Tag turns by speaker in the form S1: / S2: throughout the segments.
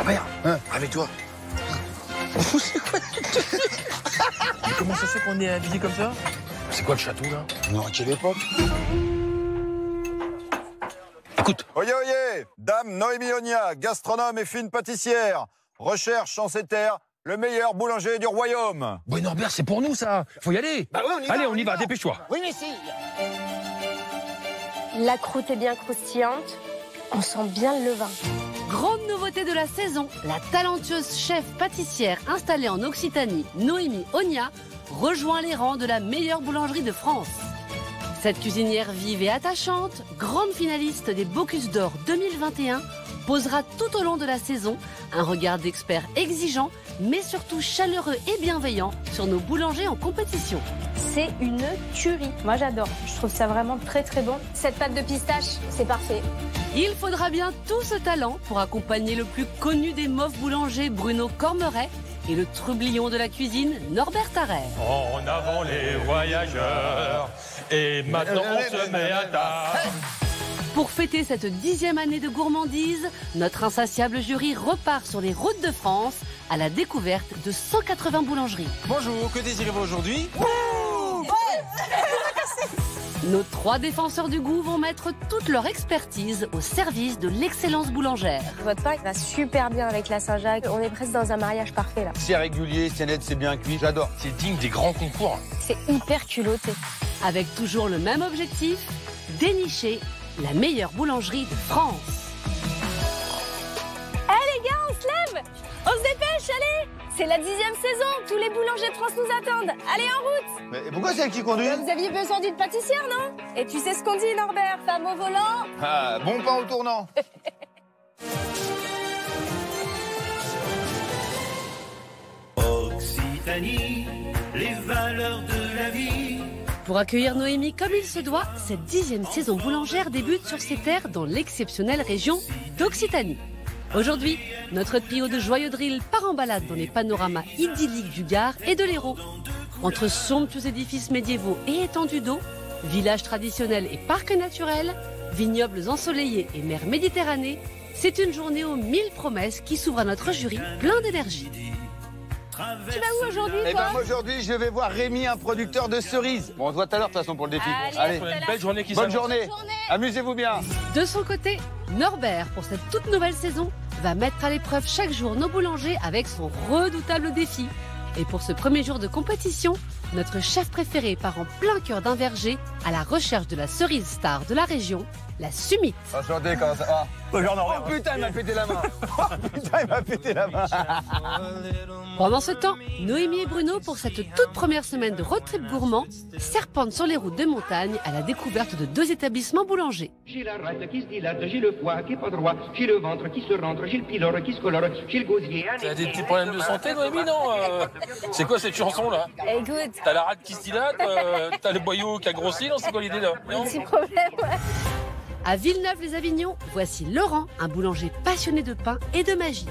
S1: Norbert,
S2: hein,
S1: réveille-toi.
S3: Mais comment ça se fait qu'on est habillé comme ça?
S1: C'est quoi le château, là?
S2: Non, à quelle époque?
S1: Écoute.
S4: Oyez, oyez, Dame Noémie Onia, gastronome et fine pâtissière, recherche en ces terres le meilleur boulanger du royaume.
S1: Ouais, Norbert, c'est pour nous, ça. Faut y aller.
S2: Bah ouais, on y va.
S1: Allez, on y va, dépêche-toi.
S2: Oui, mais si.
S5: La croûte est bien croustillante. On sent bien le levain.
S6: Grande nouveauté de la saison, la talentueuse chef pâtissière installée en Occitanie, Noémie Onia, rejoint les rangs de la meilleure boulangerie de France. Cette cuisinière vive et attachante, grande finaliste des Bocuse d'Or 2021, posera tout au long de la saison un regard d'expert exigeant, mais surtout chaleureux et bienveillant sur nos boulangers en compétition.
S5: C'est une tuerie. Moi, j'adore. Je trouve ça vraiment très, très bon. Cette pâte de pistache, c'est parfait.
S6: Il faudra bien tout ce talent pour accompagner le plus connu des mauves boulangers, Bruno Cormeret, et le trublion de la cuisine, Norbert Tarrer.
S7: En avant les voyageurs, et maintenant on se met à table.
S6: Pour fêter cette 10e année de gourmandise, notre insatiable jury repart sur les routes de France à la découverte de 180 boulangeries.
S3: Bonjour, que désirez-vous aujourd'hui?
S6: Nos 3 défenseurs du goût vont mettre toute leur expertise au service de l'excellence boulangère.
S5: Votre pain va super bien avec la Saint-Jacques. On est presque dans un mariage parfait, là.
S2: C'est régulier, c'est net, c'est bien cuit. J'adore.
S1: C'est digne des grands concours.
S5: C'est hyper culotté.
S6: Avec toujours le même objectif, dénicher la meilleure boulangerie de France.
S5: Les gars, on se lève! On se dépêche, allez! C'est la 10e saison, tous les boulangers de France nous attendent. Allez, en route!
S2: Mais pourquoi c'est elle qui conduit?
S5: Vous aviez besoin d'une pâtissière, non? Et tu sais ce qu'on dit, Norbert? Femme au volant?
S2: Ah, bon pain au tournant.
S7: Occitanie, les valeurs de la vie.
S6: Pour accueillir Noémie comme il se doit, cette 10e saison boulangère débute sur ses terres dans l'exceptionnelle région d'Occitanie. Aujourd'hui, notre trio de joyeux drill part en balade dans les panoramas idylliques du Gard et de l'Hérault. Entre somptueux édifices médiévaux et étendues d'eau, villages traditionnels et parcs naturels, vignobles ensoleillés et mer Méditerranée, c'est une journée aux 1000 promesses qui s'ouvre à notre jury plein d'énergie.
S5: Tu vas où aujourd'hui,
S2: Eh
S5: toi?
S2: ben, moi, aujourd'hui, je vais voir Rémi, un producteur de cerises. Bon, on se voit tout à l'heure, de toute façon, pour le défi.
S5: Allez.
S7: Une belle journée qui
S2: Bonne
S7: s'annonce.
S2: journée. Amusez-vous bien.
S6: De son côté, Norbert, pour cette toute nouvelle saison, va mettre à l'épreuve chaque jour nos boulangers avec son redoutable défi. Et pour ce premier jour de compétition, notre chef préféré part en plein cœur d'un verger à la recherche de la cerise star de la région, la Sumite.
S2: Enchanté, comment ça va?
S7: Regarde,
S2: Oh
S7: Norbert.
S2: putain, il m'a pété la main. Oh putain, il m'a pété la main.
S6: Pendant ce temps, Noémie et Bruno, pour cette toute première semaine de road trip gourmand, serpentent sur les routes de montagne à la découverte de 2 établissements boulangers.
S8: J'ai la rate qui se dilate, j'ai le foie qui est pas droit, j'ai le ventre qui se rentre, j'ai le pylore qui se colore, j'ai le gosier.
S7: T'as des petits problèmes de santé, Noémie, non? C'est quoi cette chanson-là?
S5: Écoute,
S7: T'as la rate qui se dilate, t'as le boyau qui a grossi, non? C'est quoi l'idée, là? Non?
S5: petit problème, ouais.
S6: À Villeneuve-les-Avignon, voici Laurent, un boulanger passionné de pain et de magie.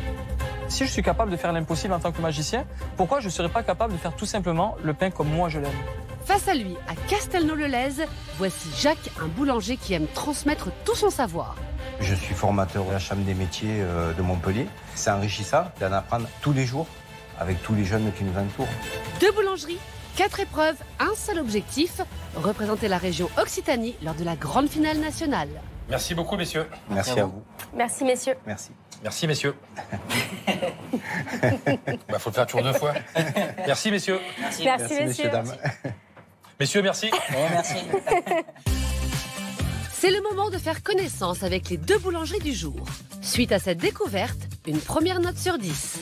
S9: Si je suis capable de faire l'impossible en tant que magicien, pourquoi je ne serais pas capable de faire tout simplement le pain comme moi je l'aime?
S6: Face à lui, à Castelnau-le-Lez, voici Jacques, un boulanger qui aime transmettre tout son savoir.
S10: Je suis formateur à la Chambre des métiers de Montpellier. C'est enrichissant d'en apprendre tous les jours avec tous les jeunes qui nous entourent.
S6: 2 boulangeries, 4 épreuves, un seul objectif, représenter la région Occitanie lors de la grande finale nationale.
S7: Merci beaucoup, messieurs.
S10: Merci à vous.
S5: Merci, messieurs.
S10: Merci.
S7: Merci, messieurs. Bah, faut le faire toujours 2 fois. Merci, messieurs.
S5: Merci, messieurs.
S10: dames.
S7: Messieurs, merci.
S6: C'est le moment de faire connaissance avec les 2 boulangeries du jour. Suite à cette découverte, une première note sur 10.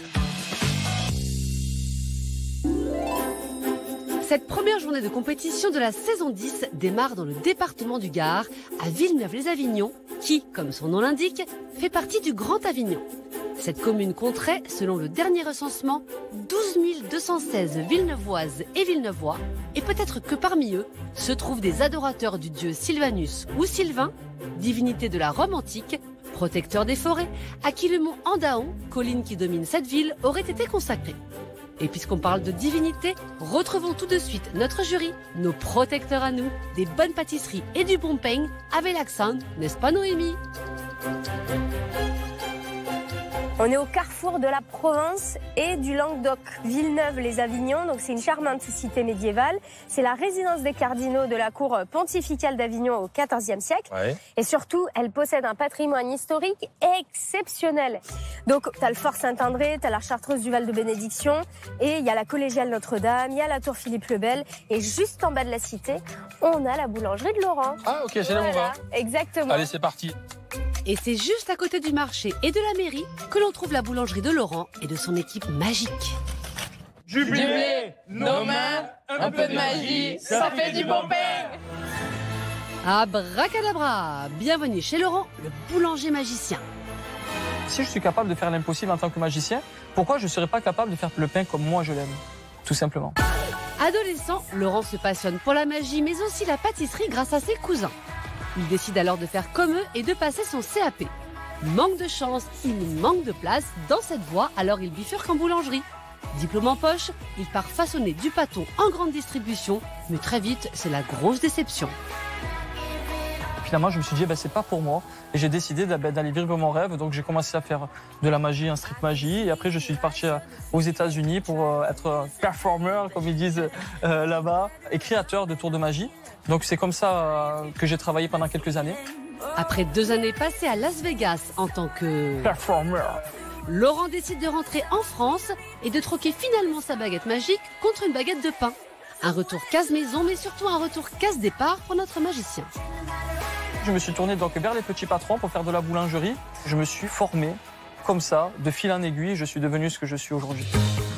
S6: Cette première journée de compétition de la saison 10 démarre dans le département du Gard, à Villeneuve-les-Avignon, qui, comme son nom l'indique, fait partie du Grand Avignon. Cette commune compterait, selon le dernier recensement, 12 216 Villeneuvoises et Villeneuvois, et peut-être que parmi eux se trouvent des adorateurs du dieu Sylvanus ou Sylvain, divinité de la Rome antique, protecteur des forêts, à qui le mont Andaon, colline qui domine cette ville, aurait été consacré. Et puisqu'on parle de divinité, retrouvons tout de suite notre jury, nos protecteurs à nous, des bonnes pâtisseries et du bon pain avec l'accent, n'est-ce pas Noémie?
S5: On est au carrefour de la Provence et du Languedoc. Villeneuve-les-Avignon, donc c'est une charmante cité médiévale. C'est la résidence des cardinaux de la cour pontificale d'Avignon au XIVe siècle.
S1: Ouais.
S5: Et surtout, elle possède un patrimoine historique exceptionnel. Donc, tu as le Fort Saint-André, tu as la Chartreuse du Val de Bénédiction, et il y a la collégiale Notre-Dame, il y a la tour Philippe le Bel, et juste en bas de la cité, on a la boulangerie de Laurent.
S1: Ah, ok, c'est là où on va.
S5: Exactement.
S1: Allez, c'est parti.
S6: Et c'est juste à côté du marché et de la mairie que l'on trouve la boulangerie de Laurent et de son équipe magique.
S7: Jubilé, nos mains, un peu de magie, ça fait du bon pain.
S6: Abracadabra! Bienvenue chez Laurent, le boulanger magicien.
S9: Si je suis capable de faire l'impossible en tant que magicien, pourquoi je ne serais pas capable de faire le pain comme moi je l'aime? Tout simplement.
S6: Adolescent, Laurent se passionne pour la magie mais aussi la pâtisserie grâce à ses cousins. Il décide alors de faire comme eux et de passer son CAP. Manque de chance, il manque de place dans cette voie, alors il bifurque en boulangerie. Diplôme en poche, il part façonner du pâton en grande distribution, mais très vite, c'est la grosse déception.
S9: Finalement, je me suis dit, c'est pas pour moi. Et j'ai décidé d'aller vivre mon rêve. Donc, j'ai commencé à faire de la magie, en street magie. Et après, je suis parti aux États-Unis pour être performer, comme ils disent là-bas, et créateur de tours de magie. Donc, c'est comme ça que j'ai travaillé pendant quelques années.
S6: Après 2 années passées à Las Vegas en tant que
S9: performer,
S6: Laurent décide de rentrer en France et de troquer finalement sa baguette magique contre une baguette de pain. Un retour case-maison, mais surtout un retour case-départ pour notre magicien.
S9: Je me suis tourné donc vers les petits patrons pour faire de la boulangerie. Je me suis formé comme ça, de fil en aiguille, je suis devenu ce que je suis aujourd'hui.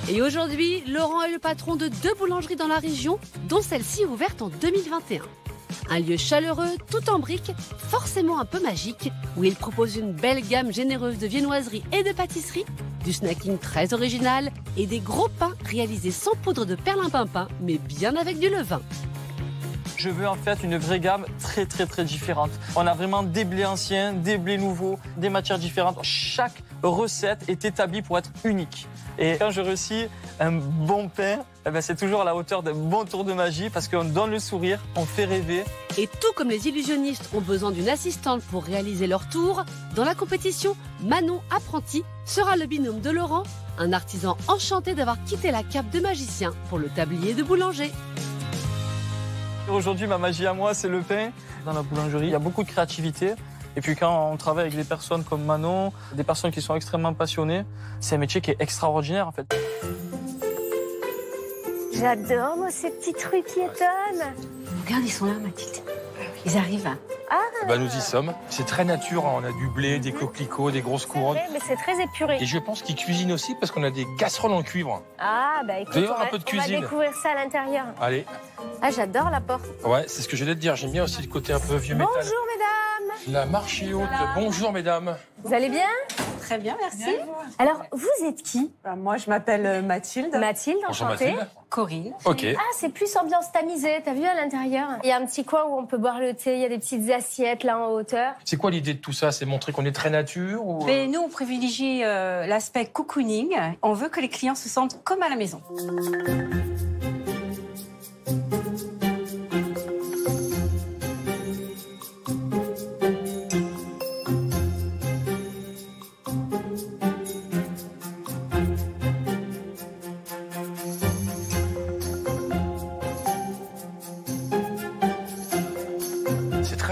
S6: Et aujourd'hui, Laurent est le patron de 2 boulangeries dans la région, dont celle-ci ouverte en 2021. Un lieu chaleureux, tout en briques, forcément un peu magique, où il propose une belle gamme généreuse de viennoiseries et de pâtisseries, du snacking très original et des gros pains réalisés sans poudre de perlimpinpin, mais bien avec du levain.
S9: Je veux en fait une vraie gamme très différente. On a vraiment des blés anciens, des blés nouveaux, des matières différentes. Chaque recette est établie pour être unique. Et quand je réussis un bon pain, c'est toujours à la hauteur d'un bon tour de magie parce qu'on donne le sourire, on fait rêver.
S6: Et tout comme les illusionnistes ont besoin d'une assistante pour réaliser leur tour, dans la compétition, Manon Apprenti sera le binôme de Laurent, un artisan enchanté d'avoir quitté la cape de magicien pour le tablier de boulanger.
S9: Aujourd'hui, ma magie à moi, c'est le pain. Dans la boulangerie, il y a beaucoup de créativité. Et puis quand on travaille avec des personnes comme Manon, des personnes qui sont extrêmement passionnées, c'est un métier qui est extraordinaire en fait.
S5: J'adore moi ces petits trucs qui étonnent.
S11: Regarde, ils sont là, Mathilde. Ils arrivent.
S1: Bah, nous y sommes. C'est très nature, hein. On a du blé, des coquelicots, des grosses couronnes.
S5: Mais c'est très épuré.
S1: Et je pense qu'ils cuisinent aussi parce qu'on a des casseroles en cuivre.
S5: Ah bah écoute,
S1: D'ailleurs, un peu de
S5: on
S1: cuisine.
S5: va découvrir ça à l'intérieur.
S1: Allez.
S5: Ah j'adore la porte.
S1: Ouais, c'est ce que j'allais te dire. J'aime bien aussi le côté un peu vieux métal.
S5: Bonjour mesdames.
S1: La marche est haute. Bonjour mesdames.
S5: Vous allez bien?
S11: Très bien, merci.
S5: Alors, vous êtes qui?
S11: Moi, je m'appelle Mathilde.
S5: Mathilde,
S1: Bonjour
S5: enchantée.
S1: Mathilde.
S11: Corinne.
S1: Ok.
S5: Ah, c'est plus ambiance tamisée, t'as vu à l'intérieur? Il y a un petit coin où on peut boire le thé, il y a des petites assiettes là en hauteur.
S1: C'est quoi l'idée de tout ça? C'est montrer qu'on est très nature ou...
S11: Mais nous, on privilégie l'aspect cocooning. On veut que les clients se sentent comme à la maison.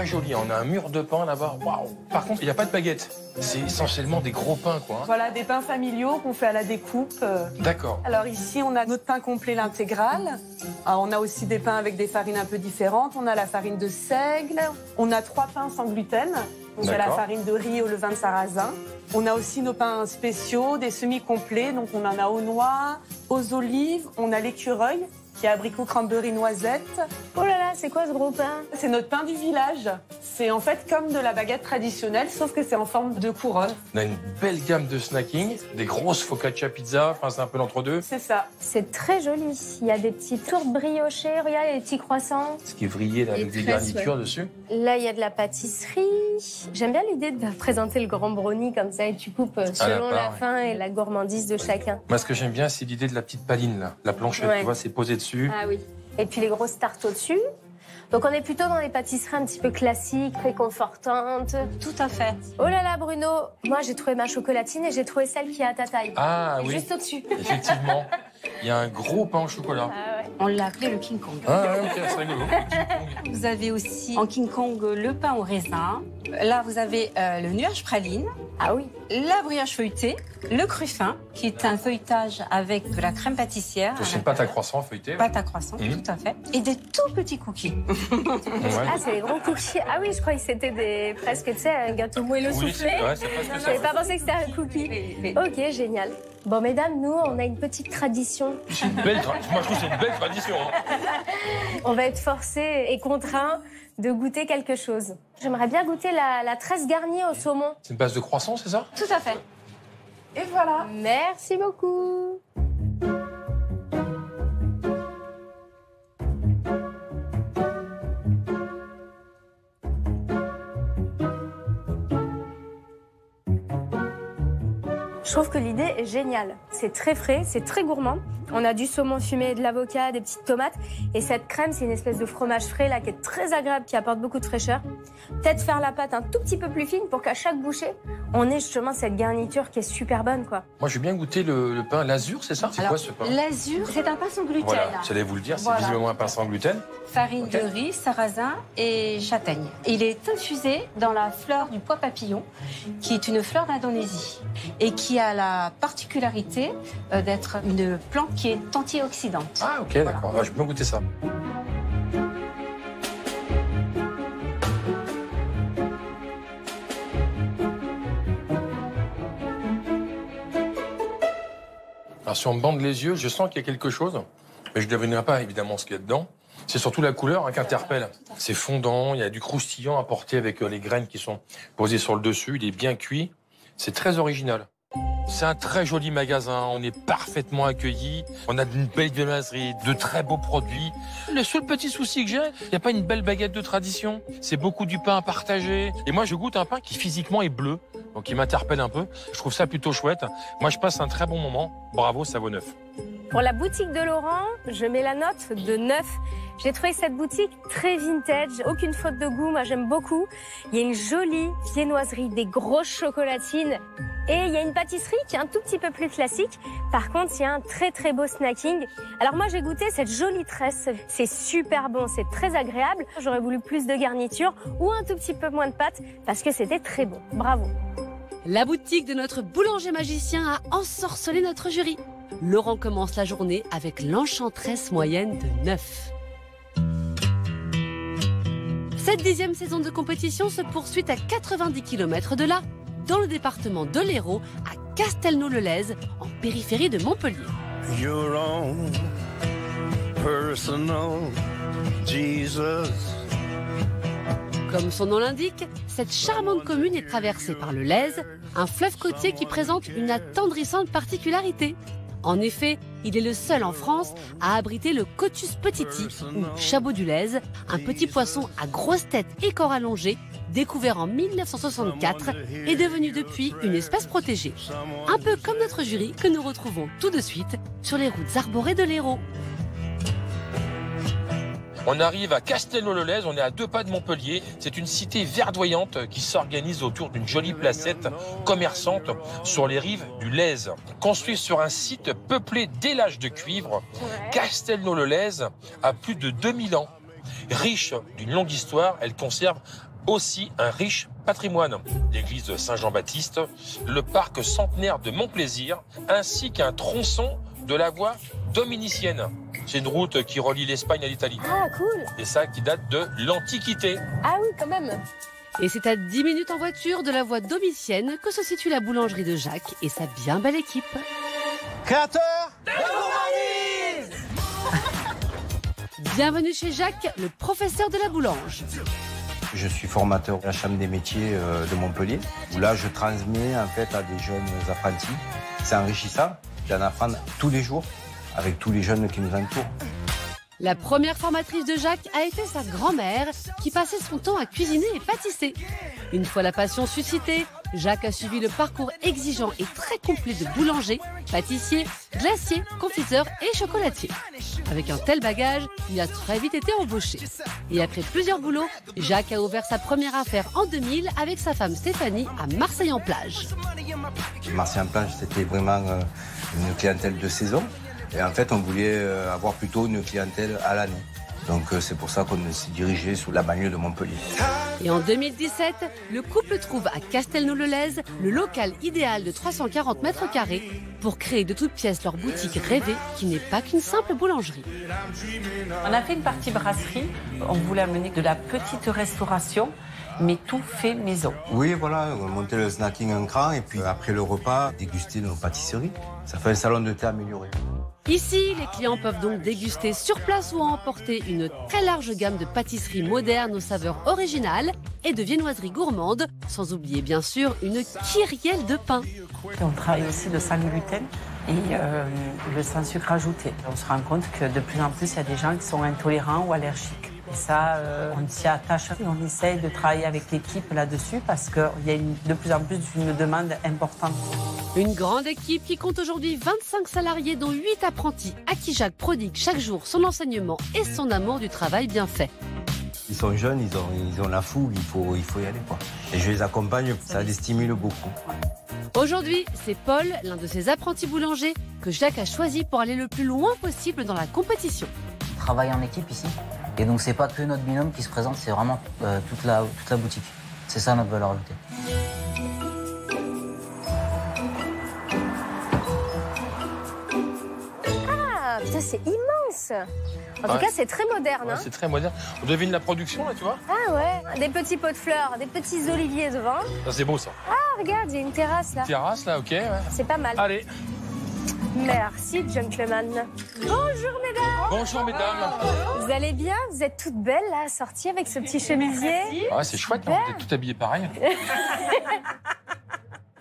S1: Joli, on a un mur de pain là-bas. Waouh. Par contre, il n'y a pas de baguette. C'est essentiellement des gros pains, quoi.
S12: Voilà, des pains familiaux qu'on fait à la découpe.
S1: D'accord.
S12: Alors ici, on a notre pain complet, l'intégral. On a aussi des pains avec des farines un peu différentes. On a la farine de seigle. On a 3 pains sans gluten. Donc il y a la farine de riz au levain de sarrasin. On a aussi nos pains spéciaux, des semi-complets. Donc on en a aux noix, aux olives. On a l'écureuil, qui est abricot, cranberry, noisette.
S5: Oh là là, c'est quoi ce gros pain?
S12: C'est notre pain du village. C'est en fait comme de la baguette traditionnelle, sauf que c'est en forme de couronne.
S1: On a une belle gamme de snacking, des grosses focaccia pizza, enfin c'est un peu l'entre-deux.
S12: C'est ça.
S5: C'est très joli. Il y a des petites tourtes briochées, regarde, les petits croissants.
S1: Ce qui est vrillé là, avec des garnitures dessus.
S5: Là, il y a de la pâtisserie. J'aime bien l'idée de présenter le grand brownie comme ça et tu coupes selon la faim et la gourmandise de chacun.
S1: Moi, ce que j'aime bien, c'est l'idée de la petite paline là, la planchette, tu vois, c'est posé dessus.
S5: Ah oui. Et puis les grosses tartes au-dessus. Donc on est plutôt dans des pâtisseries un petit peu classiques, réconfortantes.
S11: Tout à fait.
S5: Oh là là Bruno, moi j'ai trouvé ma chocolatine et j'ai trouvé celle qui est à ta taille.
S1: Ah oui.
S5: Juste au-dessus.
S1: Effectivement. Il y a un gros pain au chocolat.
S5: Ah ouais.
S11: On l'a appelé le King Kong.
S1: Ah ouais, ok, c'est rigolo.
S11: Vous avez aussi en King Kong le pain au raisin. Là, vous avez le nuage praline.
S5: Ah oui.
S11: La brioche feuilletée, le cruffin, qui est un feuilletage avec de la crème pâtissière.
S1: C'est une pâte à croissant feuilletée.
S11: Pâte à croissant, tout à fait. Et des tout petits cookies.
S5: Ah, c'est les gros cookies. Ah oui, je croyais que c'était presque, tu sais, un gâteau moelleux soufflé.
S1: Ouais, c'est presque ça.
S5: J'avais pas pensé que c'était un cookie. Ok, génial. Bon, mesdames, nous, on a une petite tradition.
S1: C'est une belle tradition. Moi, je trouve que c'est une belle tradition. Hein.
S5: On va être forcés et contraints de goûter quelque chose. J'aimerais bien goûter la tresse garnie au saumon.
S1: C'est une base de croissant, c'est ça?
S11: Tout à fait.
S12: Et voilà.
S5: Merci beaucoup. Je trouve que l'idée est géniale. C'est très frais, c'est très gourmand. On a du saumon fumé, de l'avocat, des petites tomates. Et cette crème, c'est une espèce de fromage frais là qui est très agréable, qui apporte beaucoup de fraîcheur. Peut-être faire la pâte un tout petit peu plus fine pour qu'à chaque bouchée, on ait justement cette garniture qui est super bonne, quoi.
S1: Moi, je vais bien goûter le pain l'azur, c'est ça? C'est quoi ce pain?
S11: L'azur, c'est un pain sans gluten.
S1: Voilà, j'allais vous le dire, c'est
S11: Voilà.
S1: visiblement un pain sans gluten.
S11: Farine de riz, sarrasin et châtaigne. Il est infusé dans la fleur du pois papillon, qui est une fleur d'Indonésie et qui a la particularité d'être une plante qui est antioxydante.
S1: Ah ok, d'accord, je vais bien goûter ça. Alors si on me bande les yeux, je sens qu'il y a quelque chose, mais je ne devinerai pas évidemment ce qu'il y a dedans. C'est surtout la couleur qui interpelle. C'est fondant, il y a du croustillant apporté avec les graines qui sont posées sur le dessus, il est bien cuit. C'est très original. C'est un très joli magasin, on est parfaitement accueillis, on a une belle viennoiserie, de très beaux produits. Le seul petit souci que j'ai, il n'y a pas une belle baguette de tradition. C'est beaucoup du pain à partager. Et moi, je goûte un pain qui physiquement est bleu, donc il m'interpelle un peu. Je trouve ça plutôt chouette. Moi, je passe un très bon moment. Bravo, ça vaut 9.
S5: Pour la boutique de Laurent, je mets la note de 9. J'ai trouvé cette boutique très vintage, aucune faute de goût, moi j'aime beaucoup. Il y a une jolie viennoiserie, des grosses chocolatines et il y a une pâtisserie qui est un tout petit peu plus classique. Par contre, il y a un très très beau snacking. Alors moi j'ai goûté cette jolie tresse, c'est super bon, c'est très agréable. J'aurais voulu plus de garniture ou un tout petit peu moins de pâtes parce que c'était très bon. Bravo.
S6: La boutique de notre boulanger magicien a ensorcelé notre jury. Laurent commence la journée avec l'enchanteresse moyenne de 9. Cette 10e saison de compétition se poursuit à 90 km de là, dans le département de l'Hérault, à Castelnau-le-Lez, en périphérie de Montpellier.
S13: Your own personal Jesus.
S6: Comme son nom l'indique, cette charmante commune est traversée par le Lez, un fleuve côtier qui présente une attendrissante particularité. En effet, il est le seul en France à abriter le Cotus petiti, ou chabot du Lez, un petit poisson à grosse tête et corps allongé, découvert en 1964 et devenu depuis une espèce protégée. Un peu comme notre jury que nous retrouvons tout de suite sur les routes arborées de l'Hérault.
S1: On arrive à Castelnau-le-Lez, on est à 2 pas de Montpellier. C'est une cité verdoyante qui s'organise autour d'une jolie placette commerçante sur les rives du Lez. Construite sur un site peuplé d'élages de cuivre, Castelnau-le-Lez a plus de 2000 ans. Riche d'une longue histoire, elle conserve aussi un riche patrimoine. L'église Saint-Jean-Baptiste, le parc centenaire de Montplaisir, ainsi qu'un tronçon de la voie dominicienne. C'est une route qui relie l'Espagne à l'Italie.
S5: Ah, cool.
S1: Et ça qui date de l'Antiquité.
S5: Ah oui, quand même.
S6: Et c'est à 10 minutes en voiture de la voie domitienne que se situe la boulangerie de Jacques et sa bien belle équipe.
S2: Créateur
S6: de gourmandise. Bienvenue chez Jacques, le professeur de la boulange.
S10: Je suis formateur à la Chambre des métiers de Montpellier, où là je transmets en fait à des jeunes apprentis. C'est enrichissant d'en apprendre tous les jours avec tous les jeunes qui nous entourent.
S6: La première formatrice de Jacques a été sa grand-mère qui passait son temps à cuisiner et pâtisser. Une fois la passion suscitée, Jacques a suivi le parcours exigeant et très complet de boulanger, pâtissier, glacier, confiteur et chocolatier. Avec un tel bagage, il a très vite été embauché. Et après plusieurs boulots, Jacques a ouvert sa première affaire en 2000 avec sa femme Stéphanie à Marseille-en-Plage.
S10: Marseille-en-Plage, c'était vraiment une clientèle de saison. Et en fait, on voulait avoir plutôt une clientèle à l'année. Donc c'est pour ça qu'on s'est dirigé sous la banlieue de Montpellier.
S6: Et en 2017, le couple trouve à Castelnau-le-Lez le local idéal de 340 mètres carrés pour créer de toutes pièces leur boutique rêvée qui n'est pas qu'une simple boulangerie.
S11: On a fait une partie brasserie. On voulait amener de la petite restauration, mais tout fait maison.
S10: Oui, voilà, on montait le snacking un cran et puis après le repas, déguster nos pâtisseries. Ça fait un salon de thé amélioré.
S6: Ici, les clients peuvent donc déguster sur place ou emporter une très large gamme de pâtisseries modernes aux saveurs originales et de viennoiseries gourmandes, sans oublier bien sûr une kyrielle de pain.
S11: On travaille aussi le sans gluten et le sans sucre ajouté. On se rend compte que de plus en plus, il y a des gens qui sont intolérants ou allergiques. Et ça, on s'y attache. On essaye de travailler avec l'équipe là-dessus parce qu'il y a de plus en plus une demande importante.
S6: Une grande équipe qui compte aujourd'hui 25 salariés, dont 8 apprentis, à qui Jacques prodigue chaque jour son enseignement et son amour du travail bien fait.
S10: Ils sont jeunes, ils ont la fougue, il faut y aller, quoi. Et je les accompagne, ça les stimule beaucoup.
S6: Aujourd'hui, c'est Paul, l'un de ses apprentis boulangers, que Jacques a choisi pour aller le plus loin possible dans la compétition.
S14: On travaille en équipe ici. Et donc, c'est pas que notre binôme qui se présente, c'est vraiment toute la boutique. C'est ça notre valeur ajoutée.
S5: Ah, putain, c'est immense. En tout cas, c'est très moderne.
S1: Ouais,
S5: hein.
S1: c'est très moderne. On devine la production, là, tu vois?
S5: Ah ouais, des petits pots de fleurs, des petits oliviers devant.
S1: Ça, c'est beau, ça.
S5: Ah, regarde, il y a une terrasse là.
S1: Terrasse, là, ok. Ouais.
S5: C'est pas mal.
S1: Allez.
S5: Merci, gentleman. Bonjour, mesdames.
S1: Bonjour, mesdames.
S5: Vous allez bien? Vous êtes toutes belles, là, assorties avec ce petit chemisier.
S1: Ouais, c'est chouette, hein, vous êtes toutes habillées pareil.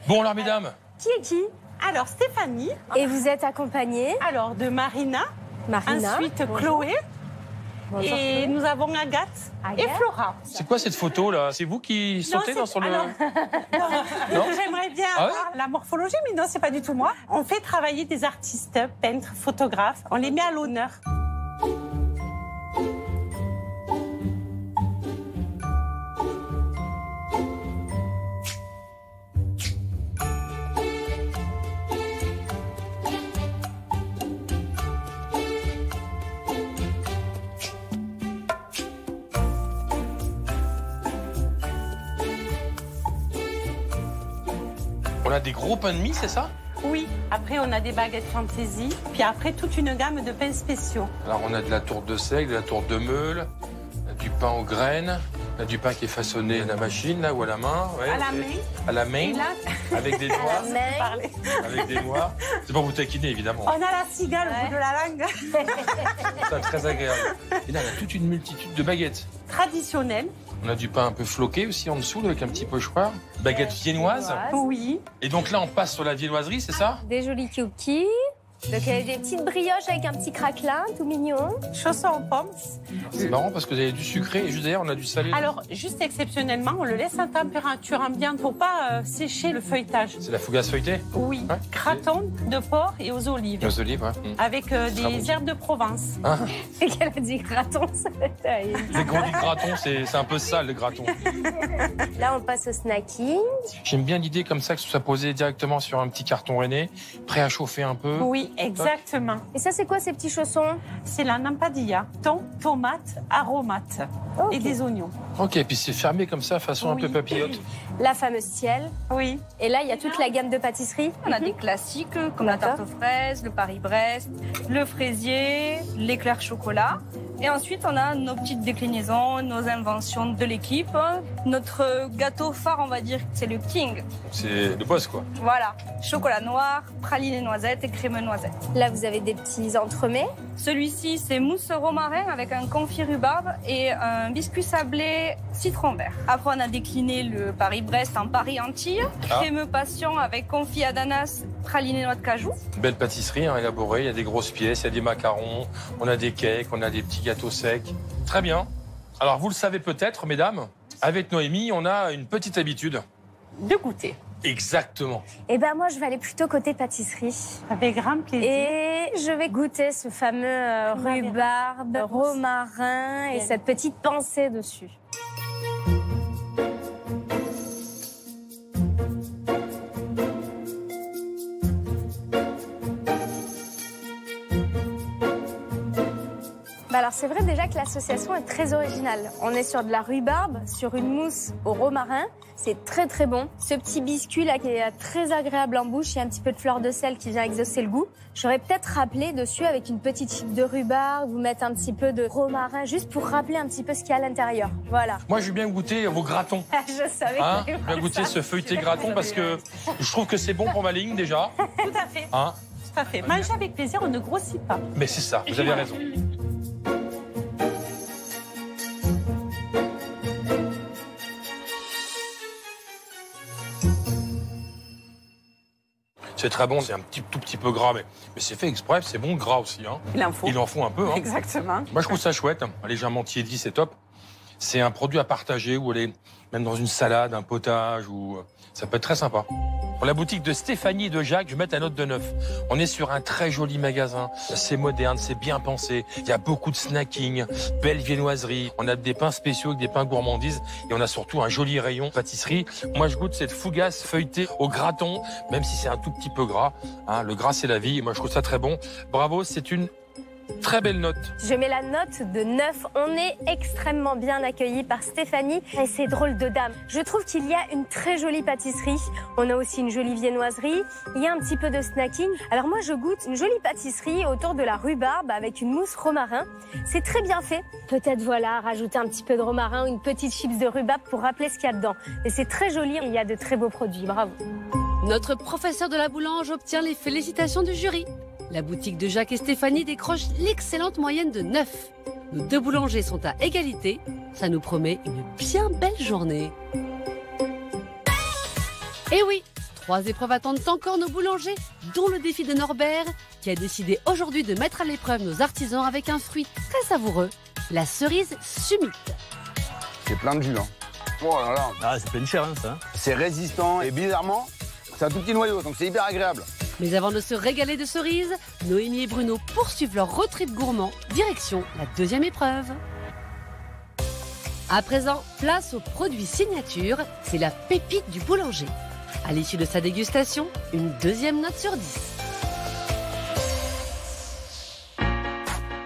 S1: Bon, alors, mesdames.
S5: Qui est qui?
S12: Alors, Stéphanie.
S5: Et vous êtes accompagnée?
S12: Alors, de Marina.
S5: Marina.
S12: Ensuite,
S5: Bonjour.
S12: Chloé.
S5: Bonjour,
S12: Et
S5: Chloé.
S12: nous avons Agathe et Flora.
S1: C'est quoi cette photo, là? C'est vous qui sautez sur le...
S12: Alors,
S1: Non
S12: j'aimerais bien
S1: Ah ouais
S12: avoir la morphologie, mais non, c'est pas du tout moi. On fait travailler des artistes, peintres, photographes. On les met à l'honneur.
S1: On a des gros pains de mie, c'est ça?
S12: Oui, après on a des baguettes fantaisie, puis après toute une gamme de pains spéciaux.
S1: Alors, on a de la tourte de seigle, de la tourte de meule, du pain aux graines, on a du pain qui est façonné à la machine, là, ou à la main. Ouais,
S12: À la main.
S1: À la main,
S12: Et là-
S1: avec des noix. Avec des noix. C'est pas vous taquiner, évidemment.
S12: On a la cigale au bout de la langue.
S1: C'est très agréable. Et là, on a toute une multitude de baguettes.
S12: Traditionnel.
S1: On a du pain un peu floqué aussi en dessous, avec un petit pochoir. Baguette viennoise.
S12: Oui.
S1: Et donc là, on passe sur la viennoiserie, c'est ça?
S5: Des jolis cookies. Donc, il y a des petites brioches avec un petit craquelin, tout mignon.
S12: Chaussons aux pommes.
S1: C'est marrant parce que vous avez du sucré et juste derrière, on a du salé.
S12: Alors, juste exceptionnellement, on le laisse à température ambiante pour pas sécher le feuilletage.
S1: C'est la fougasse feuilletée?
S12: Oui.
S1: Ouais.
S12: Craton de porc et aux olives.
S1: Aux olives, ouais.
S12: Avec
S1: Très
S12: des
S1: bon.
S12: herbes de Provence.
S1: Ah.
S5: Et qu'elle a dit graton, ça va être...
S1: Dès qu'on dit graton, c'est un peu sale, le graton.
S5: Là, on passe au snacking.
S1: J'aime bien l'idée comme ça que ce soit posé directement sur un petit carton rainé, prêt à chauffer un peu.
S12: Oui, exactement.
S5: Et ça, c'est quoi ces petits chaussons?
S12: C'est la nampadilla. Thon, tomate, aromate et des oignons.
S1: Ok, puis c'est fermé comme ça, façon un peu papillote.
S5: La fameuse ciel.
S12: Oui.
S5: Et là, il y a toute la gamme de pâtisseries.
S15: On a des classiques comme la tarte aux fraises, le Paris-Brest, le fraisier, l'éclair chocolat. Et ensuite, on a nos petites déclinaisons, nos inventions de l'équipe. Notre gâteau phare, on va dire, c'est le King.
S1: C'est le boss, quoi.
S15: Voilà, chocolat noir, praliné noisette et crémeux noisette. noisettes.
S5: Là, vous avez des petits entremets.
S15: Celui-ci, c'est mousse romarin avec un confit rhubarbe et un biscuit sablé citron vert. Après, on a décliné le Paris-Brest en Paris-Antilles. Crémeux passion avec confit ananas, praliné noix de cajou.
S1: Belle pâtisserie hein, élaborée, il y a des grosses pièces, il y a des macarons, on a des cakes, on a des petits gâteaux secs. Très bien. Alors, vous le savez peut-être, mesdames, avec Noémie, on a une petite habitude.
S12: De goûter.
S1: Exactement.
S5: Eh ben moi, je vais aller plutôt côté pâtisserie.
S12: Avec grand plaisir.
S5: Et je vais goûter ce fameux rhubarbe, romarin et cette petite pensée dessus. Alors c'est vrai déjà que l'association est très originale. On est sur de la rhubarbe, sur une mousse au romarin. C'est très très bon. Ce petit biscuit là qui est très agréable en bouche, il y a un petit peu de fleur de sel qui vient exaucer le goût. J'aurais peut-être rappelé dessus avec une petite chipe de rhubarbe, vous mettre un petit peu de romarin juste pour rappeler un petit peu ce qu'il y a à l'intérieur. Voilà.
S1: Moi, je vais bien goûter vos gratons.
S5: Je savais
S1: hein,
S5: que
S1: je vais bien goûter ce feuilleté graton parce que je trouve que c'est bon pour ma ligne déjà.
S12: Tout à fait.
S1: Hein,
S12: Tout à fait. Manger avec plaisir, on ne grossit pas.
S1: mais c'est ça, vous avez raison. C'est très bon, c'est un tout petit peu gras, mais c'est fait exprès, c'est bon, gras aussi. Hein.
S12: Il en faut.
S1: Il en faut un peu. Hein.
S12: Exactement.
S1: Moi, je trouve ça chouette, hein. Légèrement tiédi, c'est top. C'est un produit à partager ou aller même dans une salade, un potage, ou ça peut être très sympa. Pour la boutique de Stéphanie et de Jacques, je vais mettre un note de 9. On est sur un très joli magasin. C'est moderne, c'est bien pensé. Il y a beaucoup de snacking, belle viennoiserie. On a des pains spéciaux avec des pains gourmandises. Et on a surtout un joli rayon pâtisserie. Moi, je goûte cette fougasse feuilletée au graton, même si c'est un tout petit peu gras. Hein, le gras, c'est la vie. Et moi, je trouve ça très bon. Bravo, c'est une très belle note.
S5: Je mets la note de 9. On est extrêmement bien accueillis par Stéphanie et ces drôles de dames. Je trouve qu'il y a une très jolie pâtisserie. On a aussi une jolie viennoiserie. Il y a un petit peu de snacking. Alors moi, je goûte une jolie pâtisserie autour de la rhubarbe avec une mousse romarin. C'est très bien fait. Peut-être, voilà, rajouter un petit peu de romarin ou une petite chips de rhubarbe pour rappeler ce qu'il y a dedans. Et c'est très joli et il y a de très beaux produits. Bravo.
S6: Notre professeur de la boulange obtient les félicitations du jury. La boutique de Jacques et Stéphanie décroche l'excellente moyenne de 9. Nos deux boulangers sont à égalité. Ça nous promet une bien belle journée. Et oui, 3 épreuves attendent encore nos boulangers, dont le défi de Norbert, qui a décidé aujourd'hui de mettre à l'épreuve nos artisans avec un fruit très savoureux, la cerise Summit.
S2: C'est plein de jus, hein. Oh là là.
S3: Ah, c'est plein de chair, hein, ça.
S2: C'est résistant et bizarrement, c'est un tout petit noyau, donc c'est hyper agréable.
S6: Mais avant de se régaler de cerises, Noémie et Bruno poursuivent leur road trip gourmand, direction la deuxième épreuve. À présent, place aux produits signature, c'est la pépite du boulanger. À l'issue de sa dégustation, une deuxième note sur 10.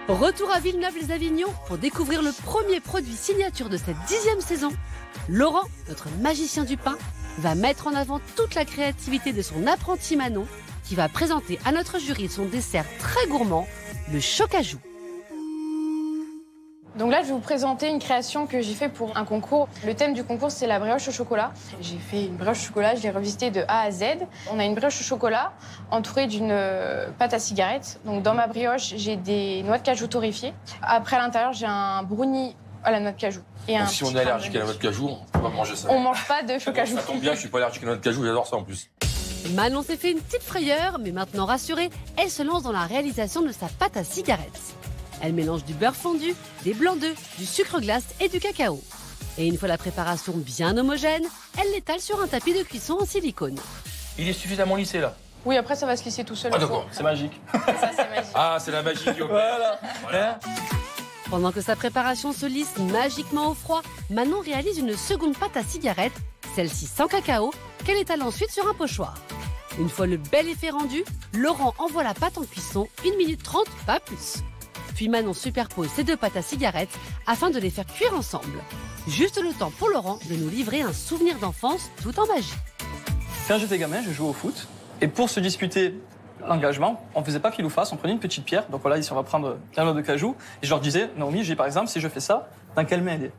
S6: Retour à Villeneuve-les-Avignon pour découvrir le premier produit signature de cette 10e saison. Laurent, notre magicien du pain, va mettre en avant toute la créativité de son apprenti Manon, qui va présenter à notre jury son dessert très gourmand, le chocajou.
S16: Donc là, je vais vous présenter une création que j'ai fait pour un concours. Le thème du concours, c'est la brioche au chocolat. J'ai fait une brioche au chocolat, je l'ai revisitée de A à Z. On a une brioche au chocolat entourée d'une pâte à cigarette. Donc dans ma brioche, j'ai des noix de cajou torréfiées. Après, à l'intérieur, j'ai un brownie à la noix de cajou. Et
S1: donc, si on est allergique à la noix de cajou, on peut pas manger ça.
S16: On mange pas de chocajou.
S1: Ça tombe bien, je suis pas allergique à la noix de cajou, j'adore ça en plus.
S6: Manon s'est fait une petite frayeur, mais maintenant rassurée, elle se lance dans la réalisation de sa pâte à cigarette. Elle mélange du beurre fondu, des blancs d'œufs, du sucre glace et du cacao. Et une fois la préparation bien homogène, elle l'étale sur un tapis de cuisson en silicone.
S1: Il est suffisamment lissé là.
S16: Oui, après ça va se lisser tout seul.
S1: Ah d'accord, c'est magique.
S16: Ça, c'est magique.
S1: Ah, c'est la magie qui opère. Voilà.
S6: Pendant que sa préparation se lisse magiquement au froid, Manon réalise une seconde pâte à cigarette, celle-ci sans cacao, qu'elle étale ensuite sur un pochoir. Une fois le bel effet rendu, Laurent envoie la pâte en cuisson 1 minute 30, pas plus. Puis Manon superpose ces deux pâtes à cigarette afin de les faire cuire ensemble. Juste le temps pour Laurent de nous livrer un souvenir d'enfance tout en magie.
S9: Quand j'étais gamin, je jouais au foot. Et pour se disputer l'engagement, on faisait pas pile ou face, on prenait une petite pierre. Donc voilà, ici on va prendre la noix de cajou. Et je leur disais, Naomi, par exemple, si je fais ça, dans quelle main elle est?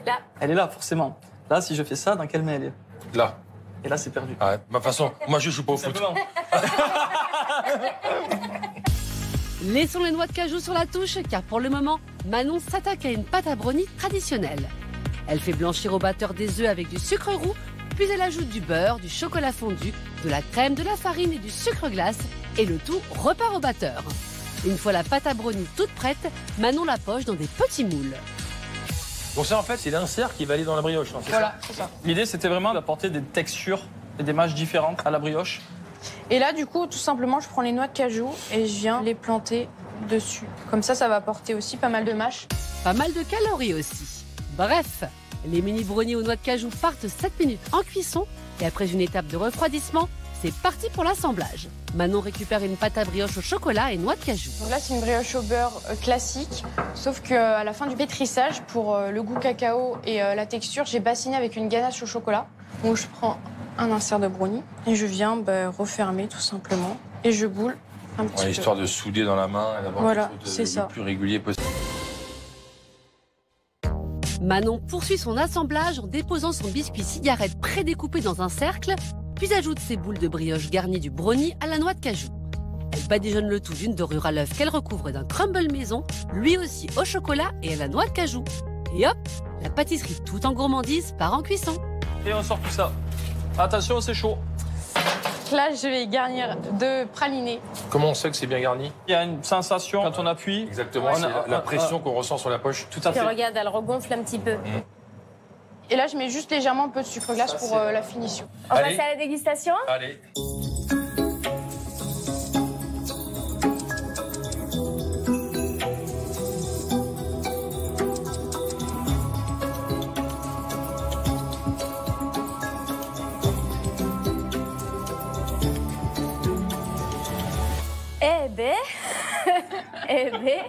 S16: Là.
S9: Elle est là, forcément. Là, si je fais ça, dans quelle main elle est?
S1: Là.
S9: Et là, c'est perdu.
S1: Ah ouais. De toute façon, moi je joue pas au foot.
S6: Laissons les noix de cajou sur la touche, car pour le moment, Manon s'attaque à une pâte à brownie traditionnelle. Elle fait blanchir au batteur des œufs avec du sucre roux, puis elle ajoute du beurre, du chocolat fondu, de la crème, de la farine et du sucre glace, et le tout repart au batteur. Une fois la pâte à brownie toute prête, Manon la poche dans des petits moules.
S1: Donc ça, en fait, c'est l'insert qui va aller dans la brioche. Hein,
S9: Voilà, c'est ça. L'idée, c'était vraiment d'apporter des textures et des mâches différentes à la brioche.
S16: Et là, du coup, tout simplement, je prends les noix de cajou et je viens les planter dessus. Comme ça va apporter aussi pas mal de mâche.
S6: Pas mal de calories aussi. Bref, les mini brownies aux noix de cajou partent 7 minutes en cuisson et après une étape de refroidissement, c'est parti pour l'assemblage. Manon récupère une pâte à brioche au chocolat et noix de cajou.
S16: Donc là, c'est une brioche au beurre classique, sauf qu'à la fin du pétrissage, pour le goût cacao et la texture, j'ai bassiné avec une ganache au chocolat. Donc je prends un insert de brownie et je viens refermer tout simplement et je boule un petit peu.
S1: Histoire de souder dans la main et d'avoir quelque chose de le plus régulier possible.
S6: Manon poursuit son assemblage en déposant son biscuit cigarette prédécoupé dans un cercle, puis ajoute ses boules de brioche garnies du brownie à la noix de cajou. Elle badigeonne le tout d'une dorure à l'œuf qu'elle recouvre d'un crumble maison, lui aussi au chocolat et à la noix de cajou. Et hop, la pâtisserie tout en gourmandise part en cuisson.
S9: Et on sort tout ça. Attention, c'est chaud.
S16: Là, je vais garnir de pralinés.
S1: Comment on sait que c'est bien garni?
S9: Il y a une sensation quand on appuie.
S1: Exactement, c'est la pression qu'on ressent sur la poche.
S9: Tout à fait.
S5: Regarde, elle regonfle un petit peu.
S16: Et là, je mets juste légèrement un peu de sucre glace pour la finition.
S5: On passe à la dégustation?
S1: Allez.
S5: Eh ben,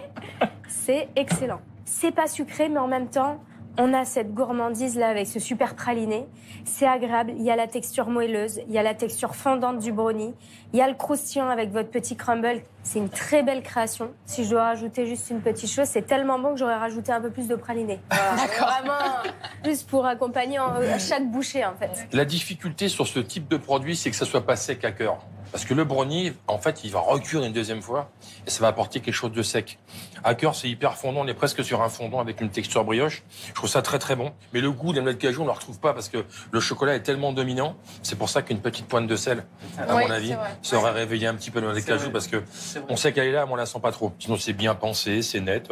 S5: c'est excellent. C'est pas sucré, mais en même temps, on a cette gourmandise là avec ce super praliné. C'est agréable. Il y a la texture moelleuse, il y a la texture fondante du brownie, il y a le croustillant avec votre petit crumble. C'est une très belle création. Si je dois rajouter juste une petite chose, c'est tellement bon que j'aurais rajouté un peu plus de praliné. D'accord. Vraiment, juste pour accompagner chaque bouchée en fait.
S1: La difficulté sur ce type de produit, c'est que ça soit pas sec à cœur. Parce que le brownie, en fait, il va recuire une deuxième fois et ça va apporter quelque chose de sec. À cœur, c'est hyper fondant. On est presque sur un fondant avec une texture brioche. Je trouve ça très, très bon. Mais le goût de la noix de cajou, on ne le retrouve pas parce que le chocolat est tellement dominant. C'est pour ça qu'une petite pointe de sel, à mon avis, ça aurait réveillé un petit peu la noix de cajou parce que on sait qu'elle est là, mais on la sent pas trop. Sinon, c'est bien pensé, c'est net.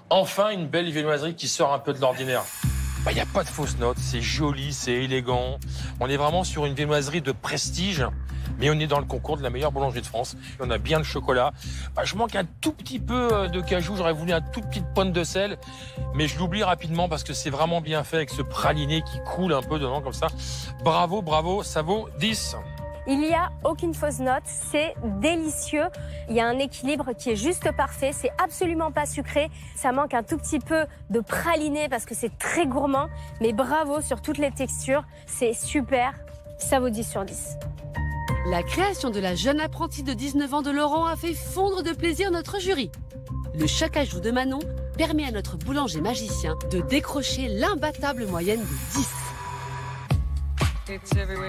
S1: Enfin, une belle viennoiserie qui sort un peu de l'ordinaire. Il n'y a pas de fausses notes, c'est joli, c'est élégant. On est vraiment sur une viennoiserie de prestige, mais on est dans le concours de la meilleure boulangerie de France. On a bien le chocolat. Je manque un tout petit peu de cajou, j'aurais voulu un toute petite pointe de sel, mais je l'oublie rapidement parce que c'est vraiment bien fait avec ce praliné qui coule un peu dedans comme ça. Bravo, bravo, ça vaut 10.
S5: Il n'y a aucune fausse note, c'est délicieux. Il y a un équilibre qui est juste parfait, c'est absolument pas sucré. Ça manque un tout petit peu de praliné parce que c'est très gourmand, mais bravo sur toutes les textures, c'est super, ça vaut 10 sur 10.
S6: La création de la jeune apprentie de 19 ans de Laurent a fait fondre de plaisir notre jury. Le choc à joue de Manon permet à notre boulanger magicien de décrocher l'imbattable moyenne de 10.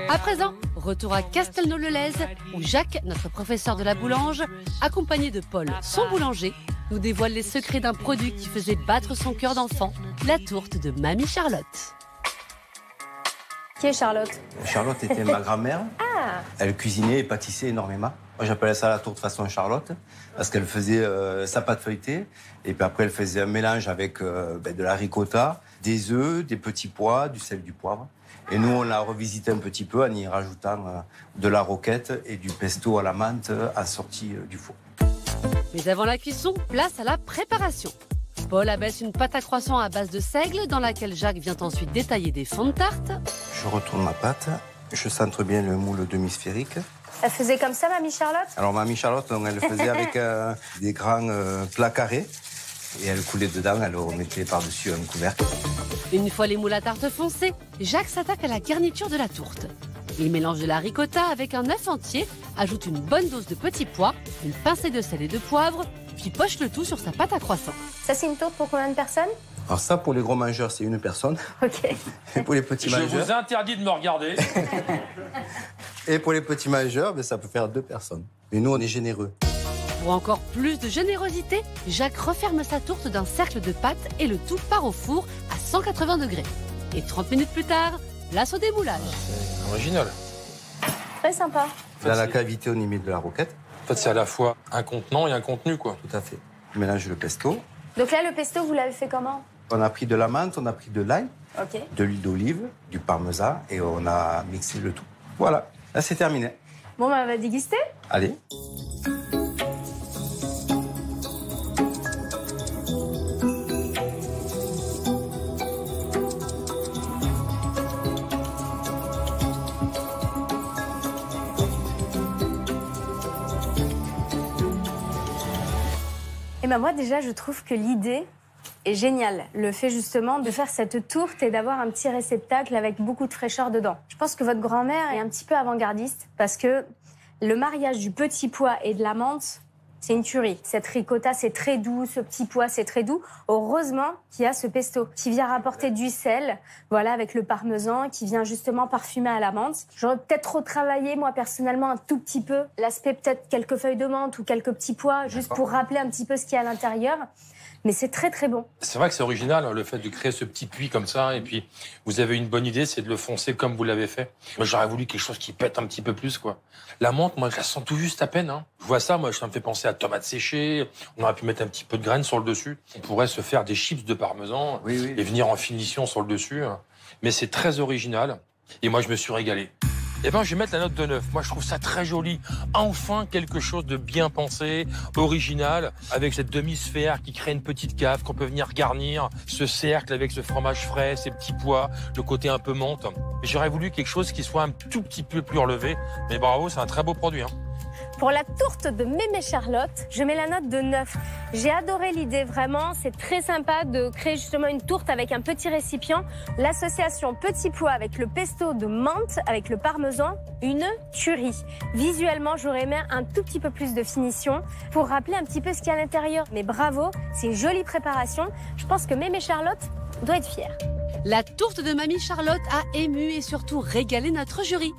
S6: À présent, retour à Castelnau-le-Lez, où Jacques, notre professeur de la boulange, accompagné de Paul, son boulanger, nous dévoile les secrets d'un produit qui faisait battre son cœur d'enfant, la tourte de Mamie Charlotte.
S5: Qui est Charlotte?
S10: Charlotte était ma grand-mère.
S5: Ah.
S10: Elle cuisinait et pâtissait énormément. Moi, j'appelais ça la tourte façon Charlotte, parce qu'elle faisait sa pâte feuilletée, et puis après, elle faisait un mélange avec de la ricotta, des œufs, des petits pois, du sel, du poivre. Et nous, on l'a revisité un petit peu en y rajoutant de la roquette et du pesto à la menthe assorti du four.
S6: Mais avant la cuisson, place à la préparation. Paul abaisse une pâte à croissant à base de seigle dans laquelle Jacques vient ensuite détailler des fonds de tarte.
S10: Je retourne ma pâte, je centre bien le moule demi-sphérique.
S5: Elle faisait comme ça, Mamie Charlotte?
S10: Alors, Mamie Charlotte, elle faisait avec des grands plats carrés et elle coulait dedans, elle remettait par-dessus un couvercle.
S6: Une fois les moules à tarte foncés, Jacques s'attaque à la garniture de la tourte. Il mélange de la ricotta avec un œuf entier, ajoute une bonne dose de petits pois, une pincée de sel et de poivre, puis poche le tout sur sa pâte à croissant.
S5: Ça, c'est une tourte pour combien de personnes?
S10: Alors ça, pour les gros mangeurs, c'est une personne.
S5: Ok.
S10: Et pour les petits mangeurs...
S1: Je vous interdis de me regarder.
S10: Et pour les petits mangeurs, ça peut faire 2 personnes. Mais nous, on est généreux.
S6: Pour encore plus de générosité, Jacques referme sa tourte d'un cercle de pâte et le tout part au four à 180 degrés. Et 30 minutes plus tard, place au démoulage.
S1: C'est original.
S5: Très sympa.
S10: Dans la cavité au limite de la roquette.
S1: En fait, c'est à la fois un contenant et un contenu, quoi.
S10: Tout à fait. On mélange le pesto.
S5: Donc là, le pesto, vous l'avez fait comment?
S10: On a pris de la menthe, on a pris de l'ail,
S5: Ok.
S10: de l'huile d'olive, du parmesan et on a mixé le tout. Voilà, là c'est terminé.
S5: Bon, bah, on va déguster.
S10: Allez.
S5: Et ben moi, déjà, je trouve que l'idée est géniale. Le fait justement de faire cette tourte et d'avoir un petit réceptacle avec beaucoup de fraîcheur dedans. Je pense que votre grand-mère est un petit peu avant-gardiste parce que le mariage du petit pois et de la menthe, c'est une tuerie. Cette ricotta, c'est très doux. Ce petit pois, c'est très doux. Heureusement qu'il y a ce pesto qui vient rapporter du sel, voilà, avec le parmesan, qui vient justement parfumer à la menthe. J'aurais peut-être retravaillé, moi, personnellement, un tout petit peu l'aspect, peut-être quelques feuilles de menthe ou quelques petits pois, juste pour rappeler un petit peu ce qu'il y a à l'intérieur. Mais c'est très, très bon.
S1: C'est vrai que c'est original, le fait de créer ce petit puits comme ça. Et puis, vous avez une bonne idée, c'est de le foncer comme vous l'avez fait. Moi, j'aurais voulu quelque chose qui pète un petit peu plus, quoi. La menthe, moi, je la sens tout juste à peine. Hein. Je vois ça, moi, ça me fait penser à tomates séchées. On aurait pu mettre un petit peu de graines sur le dessus. On pourrait se faire des chips de parmesan et venir en finition sur le dessus. Mais c'est très original. Et moi, je me suis régalé. Eh ben, je vais mettre la note de 9. Moi, je trouve ça très joli. Enfin, quelque chose de bien pensé, original, avec cette demi-sphère qui crée une petite cave qu'on peut venir garnir, ce cercle avec ce fromage frais, ces petits pois, le côté un peu menthe. J'aurais voulu quelque chose qui soit un tout petit peu plus relevé. Mais bravo, c'est un très beau produit. Hein.
S5: Pour la tourte de Mémé Charlotte, je mets la note de 9. J'ai adoré l'idée, vraiment. C'est très sympa de créer justement une tourte avec un petit récipient. L'association petit pois avec le pesto de menthe, avec le parmesan, une tuerie. Visuellement, j'aurais aimé un tout petit peu plus de finition pour rappeler un petit peu ce qu'il y a à l'intérieur. Mais bravo, c'est une jolie préparation. Je pense que Mémé Charlotte doit être fière.
S6: La tourte de Mamie Charlotte a ému et surtout régalé notre jury.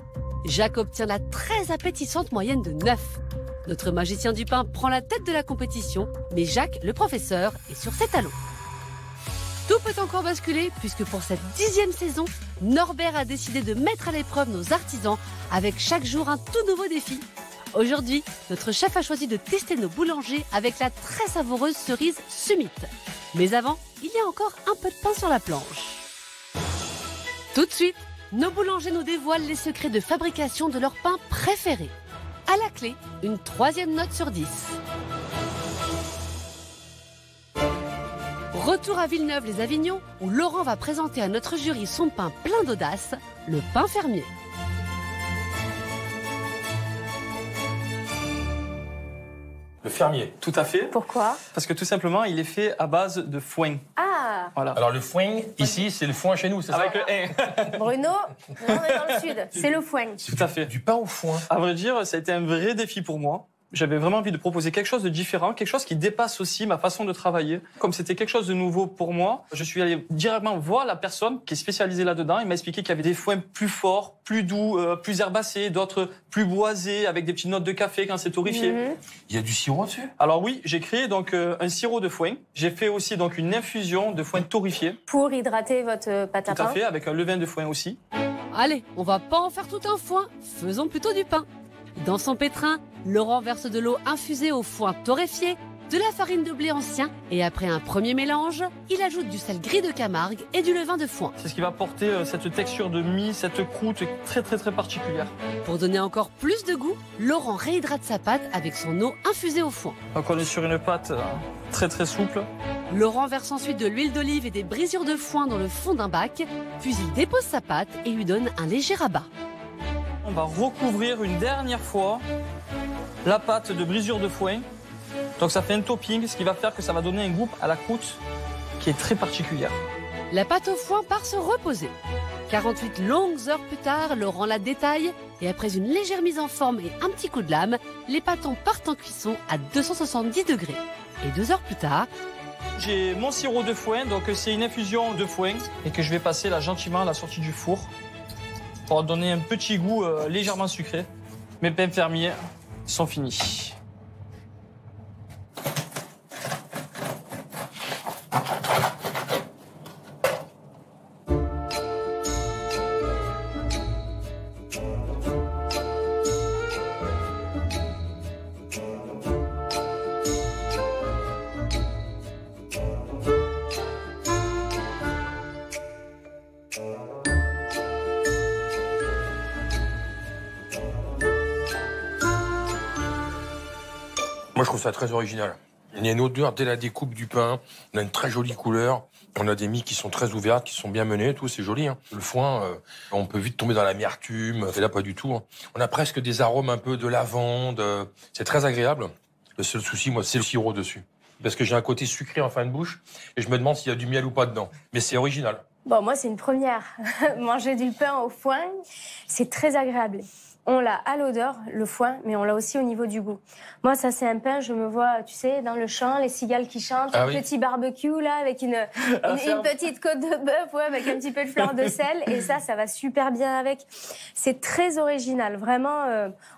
S6: Jacques obtient la très appétissante moyenne de 9. Notre magicien du pain prend la tête de la compétition, mais Jacques, le professeur, est sur ses talons. Tout peut encore basculer, puisque pour cette 10e saison, Norbert a décidé de mettre à l'épreuve nos artisans avec chaque jour un tout nouveau défi. Aujourd'hui, notre chef a choisi de tester nos boulangers avec la très savoureuse cerise Summit. Mais avant, il y a encore un peu de pain sur la planche. Tout de suite, nos boulangers nous dévoilent les secrets de fabrication de leur pain préféré. À la clé, une 3e note sur 10. Retour à Villeneuve-les-Avignon, où Laurent va présenter à notre jury son pain plein d'audace, le pain fermier.
S9: Le fermier. Tout à fait.
S5: Pourquoi?
S9: Parce que tout simplement, il est fait à base de foin.
S5: Ah.
S9: Voilà.
S1: Alors le foin, ici, c'est le foin chez nous, c'est ça?
S9: Avec le
S5: Bruno, on est dans le sud. C'est le foin.
S9: Tout à fait.
S1: Du pain au foin.
S9: À vrai dire, ça a été un vrai défi pour moi. J'avais vraiment envie de proposer quelque chose de différent, quelque chose qui dépasse aussi ma façon de travailler. Comme c'était quelque chose de nouveau pour moi, je suis allé directement voir la personne qui est spécialisée là-dedans. Il m'a expliqué qu'il y avait des foins plus forts, plus doux, plus herbacés, d'autres plus boisés, avec des petites notes de café quand c'est torréfié.
S1: Il y a du sirop dessus?
S9: Alors oui, j'ai créé donc un sirop de foin. J'ai fait aussi donc une infusion de foin torréfié.
S5: Pour hydrater votre pâte à pain?
S9: Tout à fait, avec un levain de foin aussi.
S6: Allez, on va pas en faire tout un foin, faisons plutôt du pain. Dans son pétrin, Laurent verse de l'eau infusée au foin torréfié, de la farine de blé ancien et après un premier mélange, il ajoute du sel gris de Camargue et du levain de foin.
S9: C'est ce qui va apporter cette texture de mie, cette croûte très très très particulière.
S6: Pour donner encore plus de goût, Laurent réhydrate sa pâte avec son eau infusée au foin.
S9: Donc on est sur une pâte très très souple.
S6: Laurent verse ensuite de l'huile d'olive et des brisures de foin dans le fond d'un bac, puis il dépose sa pâte et lui donne un léger rabat.
S9: On va recouvrir une dernière fois la pâte de brisure de foin. Donc ça fait un topping, ce qui va faire que ça va donner un goût à la croûte qui est très particulière.
S6: La pâte au foin part se reposer. 48 longues heures plus tard, Laurent la détaille et après une légère mise en forme et un petit coup de lame, les pâtons partent en cuisson à 270 degrés. Et 2 heures plus tard,
S9: j'ai mon sirop de foin, donc c'est une infusion de foin et que je vais passer là gentiment à la sortie du four pour donner un petit goût légèrement sucré. Mes pains fermiers sont finis.
S1: Moi, je trouve ça très original. Il y a une odeur dès la découpe du pain. On a une très jolie couleur. On a des mie qui sont très ouvertes, qui sont bien menées, tout, c'est joli. Hein. Le foin, on peut vite tomber dans l'amertume. Et là, pas du tout. Hein. On a presque des arômes un peu de lavande. C'est très agréable. Le seul souci, moi, c'est le sirop dessus. Parce que j'ai un côté sucré en fin de bouche. Et je me demande s'il y a du miel ou pas dedans. Mais c'est original.
S5: Bon, moi, c'est une première. Manger du pain au foin, c'est très agréable. On l'a à l'odeur, le foin, mais on l'a aussi au niveau du goût. Moi, ça, c'est un pain, je me vois, tu sais, dans le champ, les cigales qui chantent, un petit barbecue, là, avec une petite côte de bœuf, ouais, avec un petit peu de fleur de sel. Et ça va super bien avec. C'est très original. Vraiment,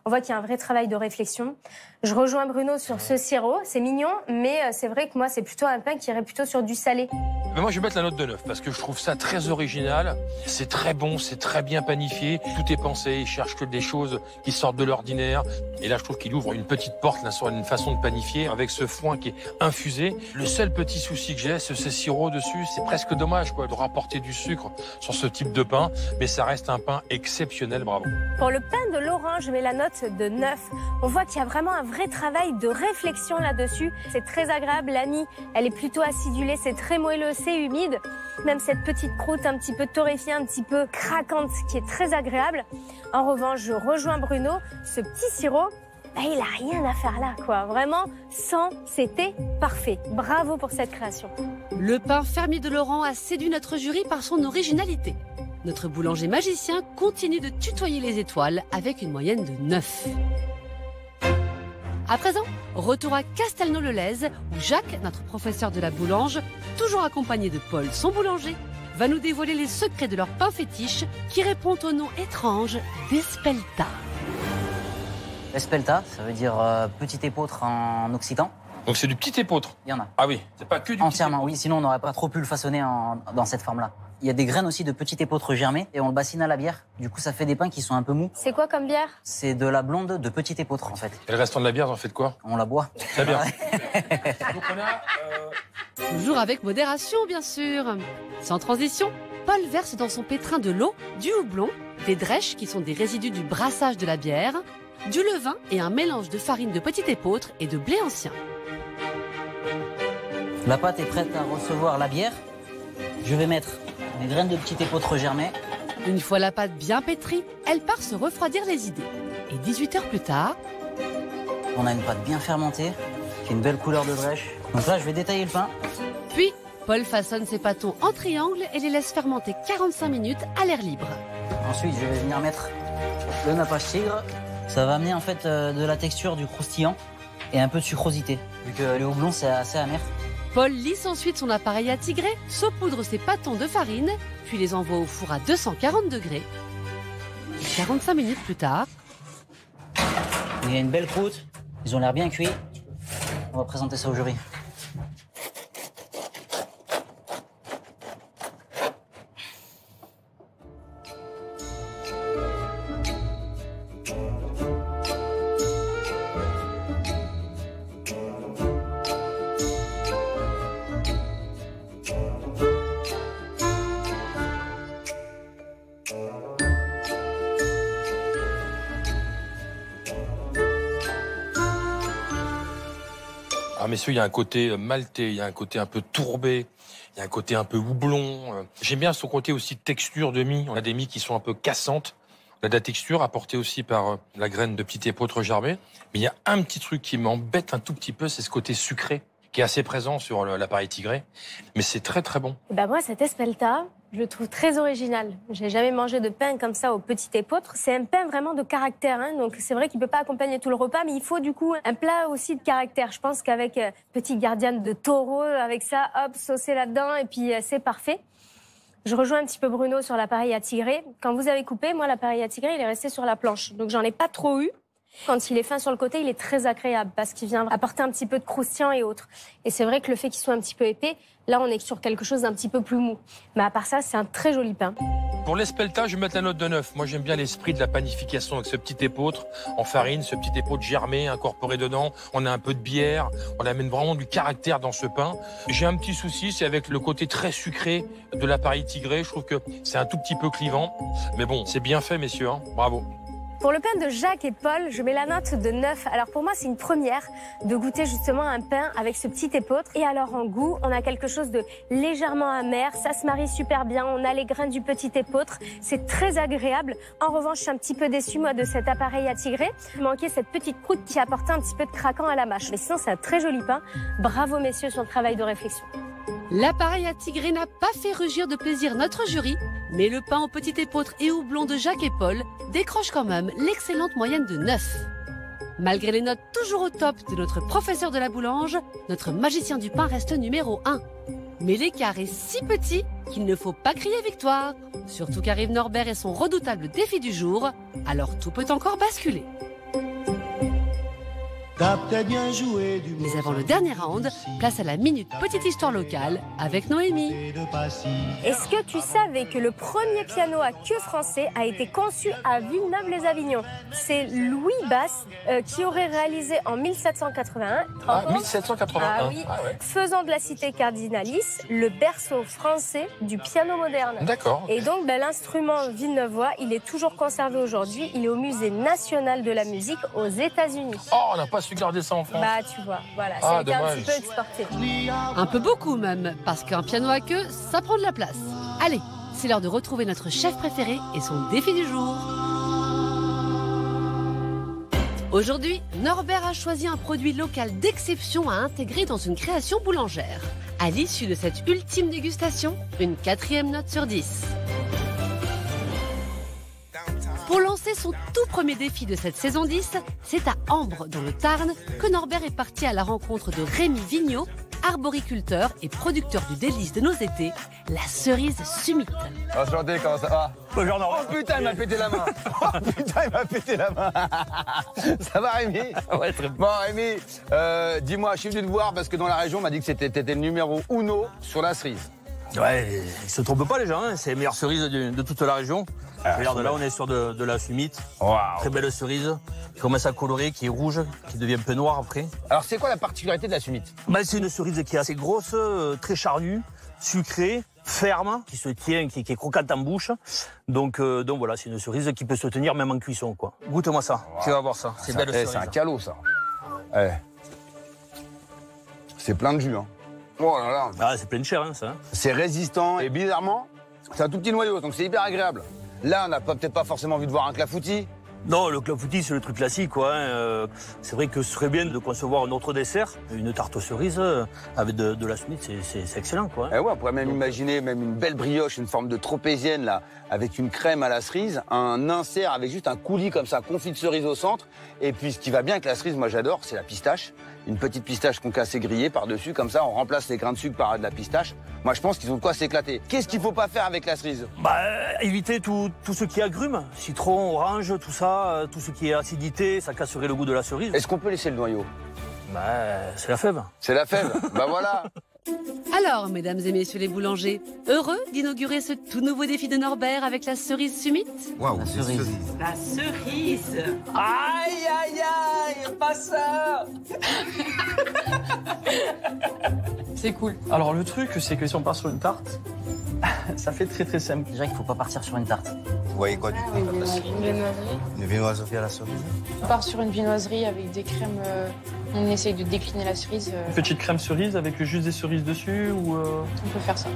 S5: on voit qu'il y a un vrai travail de réflexion. Je rejoins Bruno sur ce sirop. C'est mignon, mais c'est vrai que moi, c'est plutôt un pain qui irait plutôt sur du salé.
S1: Mais moi, je vais mettre la note de 9 parce que je trouve ça très original. C'est très bon, c'est très bien panifié. Tout est pensé. Ils cherchent que des choses qui sortent de l'ordinaire. Et là, je trouve qu'il ouvre une petite porte là, sur une façon de panifier avec ce foin qui est infusé. Le seul petit souci que j'ai, c'est ce sirop dessus. C'est presque dommage quoi, de rapporter du sucre sur ce type de pain. Mais ça reste un pain exceptionnel. Bravo.
S5: Pour le pain de Laurent, je mets la note de 9. On voit qu'il y a vraiment un vrai travail de réflexion là-dessus. C'est très agréable. La mie, elle est plutôt acidulée. C'est très moelleux, c'est humide. Même cette petite croûte un petit peu torréfiée, un petit peu craquante, qui est très agréable. En revanche, je rejoins Bruno. Ce petit sirop, il a rien à faire là, quoi. Vraiment, c'était parfait. Bravo pour cette création.
S6: Le pain fermier de Laurent a séduit notre jury par son originalité. Notre boulanger magicien continue de tutoyer les étoiles avec une moyenne de 9. À présent, retour à Castelnau-le-Lez, où Jacques, notre professeur de la boulange, toujours accompagné de Paul, son boulanger, va nous dévoiler les secrets de leur pain fétiche qui répond au nom étrange d'Espelta.
S14: Espelta, ça veut dire petit épeautre en occitan.
S1: Donc c'est du petit épeautre.
S14: Il y en a.
S1: Ah oui, c'est pas que du
S14: entièrement,
S1: petit
S14: oui, sinon on n'aurait pas trop pu le façonner dans cette forme-là. Il y a des graines aussi de petit épeautre germé et on le bassine à la bière. Du coup, ça fait des pains qui sont un peu mous.
S5: C'est quoi comme bière?
S14: C'est de la blonde de petit épeautre, en fait.
S1: Et le restant de la bière, en fait quoi?
S14: On la boit.
S1: Très bien.
S6: Donc on a, toujours avec modération, bien sûr. Sans transition, Paul verse dans son pétrin de l'eau, du houblon, des drèches qui sont des résidus du brassage de la bière, du levain et un mélange de farine de petit épeautre et de blé ancien.
S14: La pâte est prête à recevoir la bière. Je vais mettre des graines de petit épeautre germé.
S6: Une fois la pâte bien pétrie, elle part se refroidir les idées. Et 18 heures plus tard...
S14: On a une pâte bien fermentée, qui a une belle couleur de drèche. Donc là, je vais détailler le pain.
S6: Puis, Paul façonne ses pâtons en triangle et les laisse fermenter 45 minutes à l'air libre.
S14: Ensuite, je vais venir mettre le nappage tigre. Ça va amener en fait de la texture, du croustillant et un peu de sucrosité. Vu que le houblon, c'est assez amer.
S6: Paul lisse ensuite son appareil à tigrer, saupoudre ses pâtons de farine, puis les envoie au four à 240 degrés. 45 minutes plus tard...
S14: Il y a une belle croûte, ils ont l'air bien cuits. On va présenter ça au jury.
S1: Ah messieurs, il y a un côté maltais, il y a un côté un peu tourbé, il y a un côté un peu houblon. J'aime bien son côté aussi de texture de mie. On a des mie qui sont un peu cassantes. On a de la texture apportée aussi par la graine de petit épeautre germé. Mais il y a un petit truc qui m'embête un tout petit peu, c'est ce côté sucré qui est assez présent sur l'appareil tigré. Mais c'est très très bon.
S5: Moi, cet Espelta, je le trouve très original. J'ai jamais mangé de pain comme ça au petit épeautre. C'est un pain vraiment de caractère, hein. Donc c'est vrai qu'il peut pas accompagner tout le repas, mais il faut du coup un plat aussi de caractère. Je pense qu'avec petite gardienne de taureau, avec ça, hop, saucé là-dedans, et puis c'est parfait. Je rejoins un petit peu Bruno sur l'appareil à tigrer. Quand vous avez coupé, moi, l'appareil à tigrer, il est resté sur la planche. Donc j'en ai pas trop eu. Quand il est fin sur le côté, il est très agréable parce qu'il vient apporter un petit peu de croustillant et autres. Et c'est vrai que le fait qu'il soit un petit peu épais, là, on est sur quelque chose d'un petit peu plus mou. Mais à part ça, c'est un très joli pain.
S1: Pour l'Espelta, je vais mettre la note de 9. Moi, j'aime bien l'esprit de la panification avec ce petit épeautre en farine, ce petit épeautre germé incorporé dedans. On a un peu de bière, on amène vraiment du caractère dans ce pain. J'ai un petit souci, c'est avec le côté très sucré de l'appareil tigré. Je trouve que c'est un tout petit peu clivant. Mais bon, c'est bien fait, messieurs, hein. Bravo.
S5: Pour le pain de Jacques et Paul, je mets la note de 9. Alors pour moi, c'est une première de goûter justement un pain avec ce petit épeautre. Et alors en goût, on a quelque chose de légèrement amer. Ça se marie super bien. On a les grains du petit épeautre. C'est très agréable. En revanche, je suis un petit peu déçue, moi, de cet appareil à tigrer. Il manquait cette petite croûte qui apportait un petit peu de craquant à la mâche. Mais sinon, c'est un très joli pain. Bravo, messieurs, sur le travail de réflexion.
S6: L'appareil à tigrer n'a pas fait rugir de plaisir notre jury, mais le pain au petit épeautre et houblon de Jacques et Paul décroche quand même l'excellente moyenne de 9. Malgré les notes toujours au top de notre professeur de la boulange, notre magicien du pain reste numéro 1. Mais l'écart est si petit qu'il ne faut pas crier victoire. Surtout qu'arrive Norbert et son redoutable défi du jour, alors tout peut encore basculer. Mais avant le dernier round, place à la minute petite histoire locale avec Noémie.
S5: Est-ce que tu savais que le premier piano à queue français a été conçu à Villeneuve-les-Avignon? C'est Louis Basse qui aurait réalisé en 1781.
S1: Ah, 1781.
S5: Ah oui, faisant de la cité Cardinalis le berceau français du piano moderne.
S1: D'accord.
S5: Et donc l'instrument villeneuvois, il est toujours conservé aujourd'hui. Il est au Musée national de la musique aux États-Unis.
S1: Oh, on n'a pas su garder ça en France.
S5: Bah tu vois, voilà, ça a été un petit peu exporté.
S6: Un peu beaucoup même, parce qu'un piano à queue, ça prend de la place. Allez, c'est l'heure de retrouver notre chef préféré et son défi du jour. Aujourd'hui, Norbert a choisi un produit local d'exception à intégrer dans une création boulangère. À l'issue de cette ultime dégustation, une 4e note sur 10. Pour lancer son tout premier défi de cette saison 10, c'est à Ambre, dans le Tarn, que Norbert est parti à la rencontre de Rémi Vigneault, arboriculteur et producteur du délice de nos étés, la cerise Summit.
S2: Enchanté, comment ça va?
S7: Bonjour Norbert.
S2: Oh putain, il m'a pété la main. Oh putain, il m'a pété la main. Ça va, Rémi?
S7: Ouais, très bien.
S2: Bon, Rémi, dis-moi, je suis venu te voir parce que dans la région, on m'a dit que t'étais le numéro 1 sur la cerise.
S7: Ouais, ils se trompent pas les gens, hein. C'est les meilleures cerises de toute la région. Regarde, là on est sur de la Summit. Wow. Très belle cerise, qui commence à colorer, qui est rouge, qui devient un peu noire après.
S2: Alors c'est quoi la particularité de la Summit?
S7: Bah, c'est une cerise qui est assez grosse, très charnue, sucrée, ferme, qui se tient, qui est croquante en bouche. Donc voilà, c'est une cerise qui peut se tenir même en cuisson, quoi. Goûte-moi ça, wow. Tu vas voir ça. C'est belle cerise.
S2: C'est un calot ça. Eh. C'est plein de jus, hein. Oh là là.
S7: Ah, c'est plein de chair, hein, ça.
S2: C'est résistant et bizarrement, c'est un tout petit noyau, donc c'est hyper agréable. Là, on n'a peut-être pas forcément envie de voir un clafoutis.
S7: Non, le clafoutis, c'est le truc classique, quoi. Hein. C'est vrai que ce serait bien de concevoir un autre dessert, une tarte aux cerises avec de la Summit, c'est excellent, quoi. Hein.
S2: Eh ouais, on pourrait même imaginer même une belle brioche, une forme de tropézienne, là, avec une crème à la cerise, un insert avec juste un coulis comme ça, confit de cerise au centre. Et puis, ce qui va bien avec la cerise, moi j'adore, c'est la pistache. Une petite pistache qu'on casse et grillée par-dessus, comme ça, on remplace les grains de sucre par de la pistache. Moi, je pense qu'ils ont de quoi s'éclater. Qu'est-ce qu'il faut pas faire avec la cerise?
S7: Bah, éviter tout ce qui est agrumes, citron, orange, tout ça, tout ce qui est acidité, ça casserait le goût de la cerise.
S2: Est-ce qu'on peut laisser le noyau?
S7: Bah, c'est la fève.
S2: C'est la fève, bah voilà.
S6: Alors, mesdames et messieurs les boulangers, heureux d'inaugurer ce tout nouveau défi de Norbert avec la cerise Summit?
S10: Waouh,
S14: la cerise.
S17: La cerise.
S9: Aïe, aïe, aïe, pas ça. C'est cool. Alors le truc, c'est que si on part sur une tarte, ça fait très très simple.
S14: Déjà qu'il ne faut pas partir sur une tarte.
S10: Vous voyez quoi du coup?
S16: Une viennoiserie.
S10: Une viennoiserie à la cerise?
S16: On part sur une viennoiserie avec des crèmes. On essaye de décliner la cerise.
S9: Une petite crème cerise avec juste des cerises dessus ou
S16: On peut faire ça.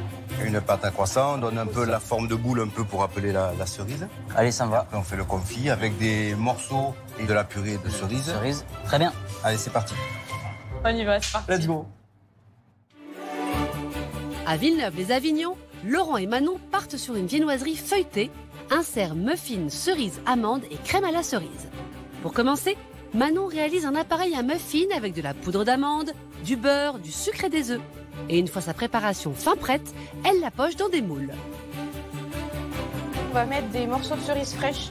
S10: Une pâte à croissant, on donne un peu la forme de boule un peu pour appeler la cerise.
S14: Allez, ça me va.
S10: Après, on fait le confit avec des morceaux et de la purée de cerise.
S14: Cerise, très bien.
S10: Allez, c'est parti.
S16: On y va, c'est parti.
S9: Let's go.
S6: À Villeneuve-les-Avignon, Laurent et Manon partent sur une viennoiserie feuilletée, insert muffins, cerises, amandes et crème à la cerise. Pour commencer, Manon réalise un appareil à muffins avec de la poudre d'amande, du beurre, du sucre et des œufs. Et une fois sa préparation fin prête, elle la poche dans des moules.
S16: On va mettre des morceaux de cerise fraîche,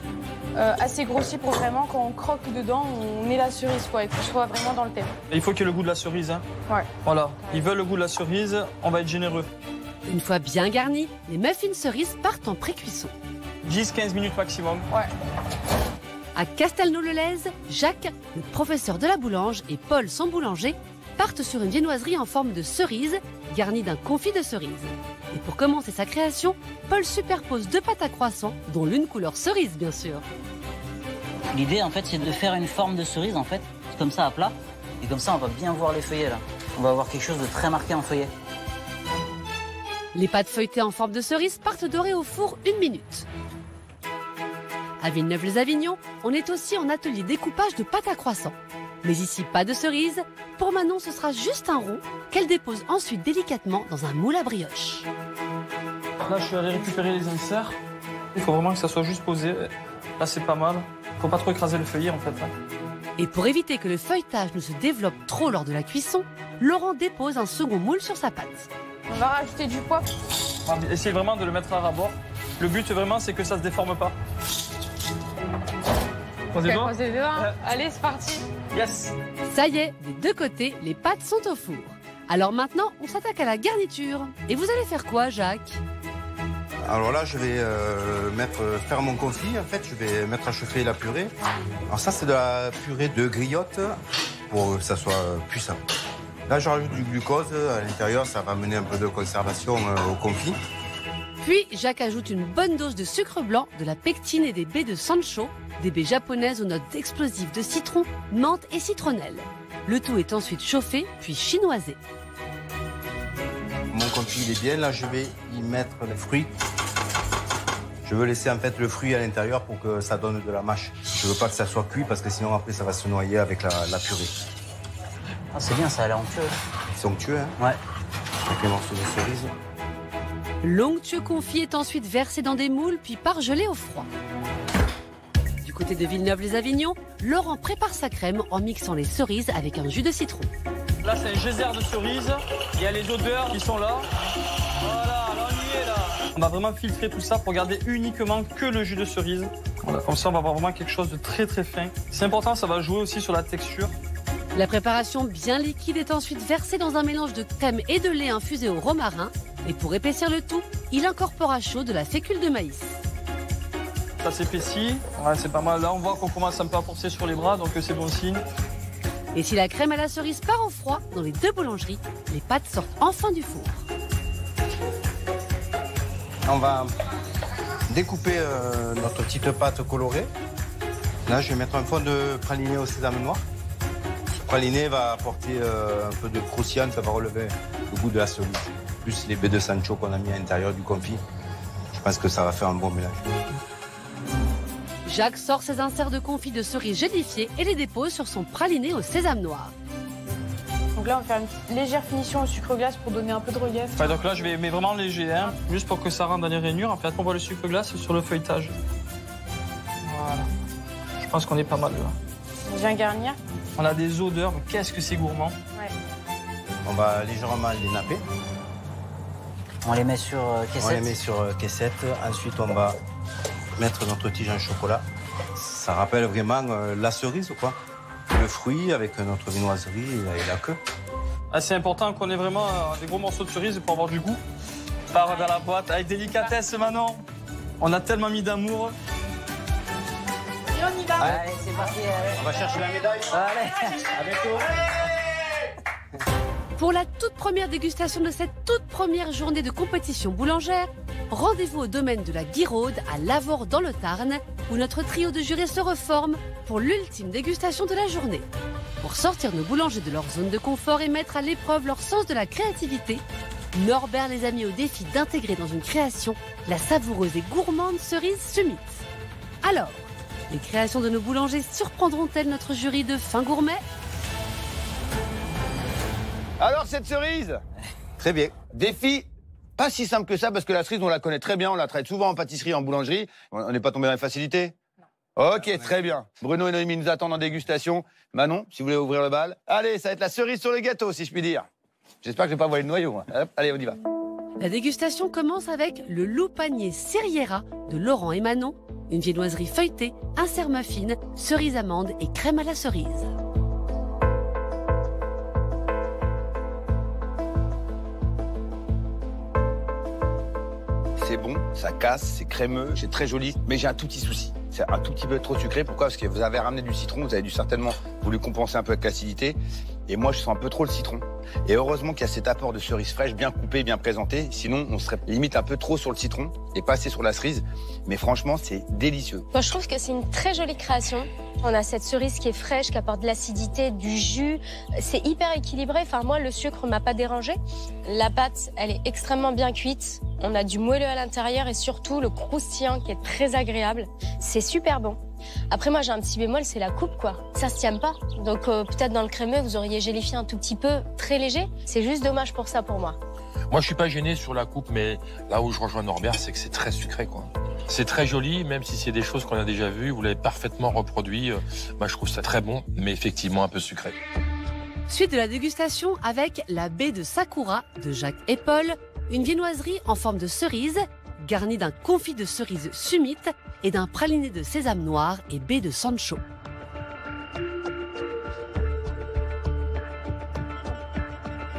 S16: assez grossis pour vraiment quand on croque dedans, on ait la cerise quoi, et que ce soit vraiment dans le thème.
S9: Il faut qu'il y ait le goût de la cerise. Hein.
S16: Ouais.
S9: Voilà, ils veulent le goût de la cerise, on va être généreux.
S6: Une fois bien garnis, les muffins cerises partent en pré-cuisson.
S9: 10-15 minutes maximum.
S16: Ouais.
S6: À Castelnau-le-Lez, Jacques, le professeur de la boulange, et Paul, son boulanger, partent sur une viennoiserie en forme de cerise, garnie d'un confit de cerise. Et pour commencer sa création, Paul superpose deux pâtes à croissant, dont l'une couleur cerise, bien sûr.
S14: L'idée, en fait, c'est de faire une forme de cerise, en fait, comme ça, à plat. Et comme ça, on va bien voir les feuillets, là. On va avoir quelque chose de très marqué en feuillet.
S6: Les pâtes feuilletées en forme de cerise partent dorer au four 1 minute. À Villeneuve-les-Avignon, on est aussi en atelier découpage de pâtes à croissant. Mais ici, pas de cerise. Pour Manon, ce sera juste un rond qu'elle dépose ensuite délicatement dans un moule à brioche.
S9: Là, je suis allé récupérer les inserts. Il faut vraiment que ça soit juste posé. Là, c'est pas mal. Faut pas trop écraser le feuillet, en fait. Là.
S6: Et pour éviter que le feuilletage ne se développe trop lors de la cuisson, Laurent dépose un second moule sur sa pâte.
S16: On va rajouter du poivre.
S9: Essayez vraiment de le mettre à ras-bord. Le but, vraiment, c'est que ça se déforme pas.
S16: Croisez les doigts. Allez, c'est parti.
S9: Yes.
S6: Ça y est, des deux côtés, les pâtes sont au four. Alors maintenant, on s'attaque à la garniture. Et vous allez faire quoi, Jacques?
S10: Alors là, je vais faire mon confit. En fait, je vais mettre à chauffer la purée. Alors ça, c'est de la purée de griotte pour que ça soit puissant. Là, je rajoute du glucose à l'intérieur. Ça va amener un peu de conservation au confit.
S6: Puis, Jacques ajoute une bonne dose de sucre blanc, de la pectine et des baies de sancho, des baies japonaises aux notes explosives de citron, menthe et citronnelle. Le tout est ensuite chauffé, puis chinoisé.
S10: Mon confit, il est bien. Là, je vais y mettre les fruits. Je veux laisser en fait le fruit à l'intérieur pour que ça donne de la mâche. Je veux pas que ça soit cuit parce que sinon après ça va se noyer avec la purée.
S14: Ah, c'est bien, ça a l'air onctueux.
S10: C'est onctueux, hein?
S14: Ouais.
S10: Avec les morceaux de cerise.
S6: L'onctueux confit est ensuite versé dans des moules puis pargelé au froid. Du côté de Villeneuve-les-Avignon, Laurent prépare sa crème en mixant les cerises avec un jus de citron.
S9: Là, c'est un geyser de cerises. Il y a les odeurs qui sont là. Voilà, l'ennui est là. On va vraiment filtrer tout ça pour garder uniquement que le jus de cerise. Voilà, comme ça, on va avoir vraiment quelque chose de très très fin. C'est important, ça va jouer aussi sur la texture.
S6: La préparation bien liquide est ensuite versée dans un mélange de crème et de lait infusé au romarin. Et pour épaissir le tout, il incorpore à chaud de la fécule de maïs.
S9: Ça s'épaissit. Ouais, c'est pas mal. Là, on voit qu'on commence un peu à forcer sur les bras, donc c'est bon signe.
S6: Et si la crème à la cerise part au froid, dans les deux boulangeries, les pâtes sortent enfin du four.
S10: On va découper notre petite pâte colorée. Là, je vais mettre un fond de praliné au sésame noir. Ce praliné va apporter un peu de croustillant, ça va relever le goût de la cerise. Plus les baies de sancho qu'on a mis à l'intérieur du confit. Je pense que ça va faire un bon mélange.
S6: Jacques sort ses inserts de confit de cerise gélifiés et les dépose sur son praliné au sésame noir.
S16: Donc là, on va faire une légère finition au sucre glace pour donner un peu de relief.
S9: Ouais, donc là, je vais mettre vraiment léger, hein, juste pour que ça rentre dans les rainures. Après, on voit le sucre glace sur le feuilletage. Voilà. Je pense qu'on est pas mal là.
S16: On vient garnir.
S9: On a des odeurs, mais qu'est-ce que c'est gourmand.
S16: Ouais.
S10: On va légèrement les napper.
S14: On les met sur caissette.
S10: On les met sur caissette. Ensuite, on va mettre notre tige en chocolat. Ça rappelle vraiment la cerise, quoi. Le fruit avec notre viennoiserie et la queue.
S9: Ah, c'est important qu'on ait vraiment des gros morceaux de cerise pour avoir du goût. Part dans la boîte avec délicatesse, Manon. On a tellement mis d'amour.
S16: Et on y va.
S14: Allez, c'est parti. Allez.
S10: On va chercher la médaille.
S14: Allez,
S10: à bientôt.
S6: Pour la toute première dégustation de cette toute première journée de compétition boulangère, rendez-vous au domaine de la Guiraude à Lavore dans le Tarn, où notre trio de jurés se reforme pour l'ultime dégustation de la journée. Pour sortir nos boulangers de leur zone de confort et mettre à l'épreuve leur sens de la créativité, Norbert les a mis au défi d'intégrer dans une création la savoureuse et gourmande cerise Summit. Alors, les créations de nos boulangers surprendront-elles notre jury de fin gourmet ?
S2: Alors, cette cerise?
S10: Très bien.
S2: Défi pas si simple que ça, parce que la cerise, on la connaît très bien, on la traite souvent en pâtisserie, en boulangerie. On n'est pas tombé dans les facilités? Ok, très bien. Bruno et Noémie nous attendent en dégustation. Manon, si vous voulez ouvrir le bal. Allez, ça va être la cerise sur le gâteau, si je puis dire. J'espère que je vais pas voiler le noyau. Hop, allez, on y va.
S6: La dégustation commence avec le Loupanier Serriera de Laurent et Manon, une viennoiserie feuilletée, insert muffin, cerise amande et crème à la cerise.
S2: C'est bon, ça casse, c'est crémeux, c'est très joli, mais j'ai un tout petit souci. C'est un tout petit peu trop sucré. Pourquoi? Parce que vous avez ramené du citron, vous avez dû certainement voulu compenser un peu avec l'acidité. Et moi, je sens un peu trop le citron. Et heureusement qu'il y a cet apport de cerise fraîche bien coupé, bien présenté. Sinon, on serait limite un peu trop sur le citron et pas assez sur la cerise. Mais franchement, c'est délicieux.
S5: Moi, je trouve que c'est une très jolie création. On a cette cerise qui est fraîche, qui apporte de l'acidité, du jus. C'est hyper équilibré. Enfin, moi, le sucre m'a pas dérangé. La pâte, elle est extrêmement bien cuite. On a du moelleux à l'intérieur et surtout le croustillant qui est très agréable. C'est super bon. Après, moi, j'ai un petit bémol, c'est la coupe, quoi. Ça se tient pas. Donc, peut-être dans le crémeux, vous auriez gélifié un tout petit peu, très léger. C'est juste dommage pour ça, pour moi.
S1: Moi, je suis pas gêné sur la coupe, mais là où je rejoins Norbert, c'est que c'est très sucré, quoi. C'est très joli, même si c'est des choses qu'on a déjà vues. Vous l'avez parfaitement reproduit. Moi, je trouve ça très bon, mais effectivement un peu sucré.
S6: Suite de la dégustation avec la baie de Sakura de Jacques et Paul, une viennoiserie en forme de cerise, garnie d'un confit de cerise summit et d'un praliné de sésame noir et baie de Sancho.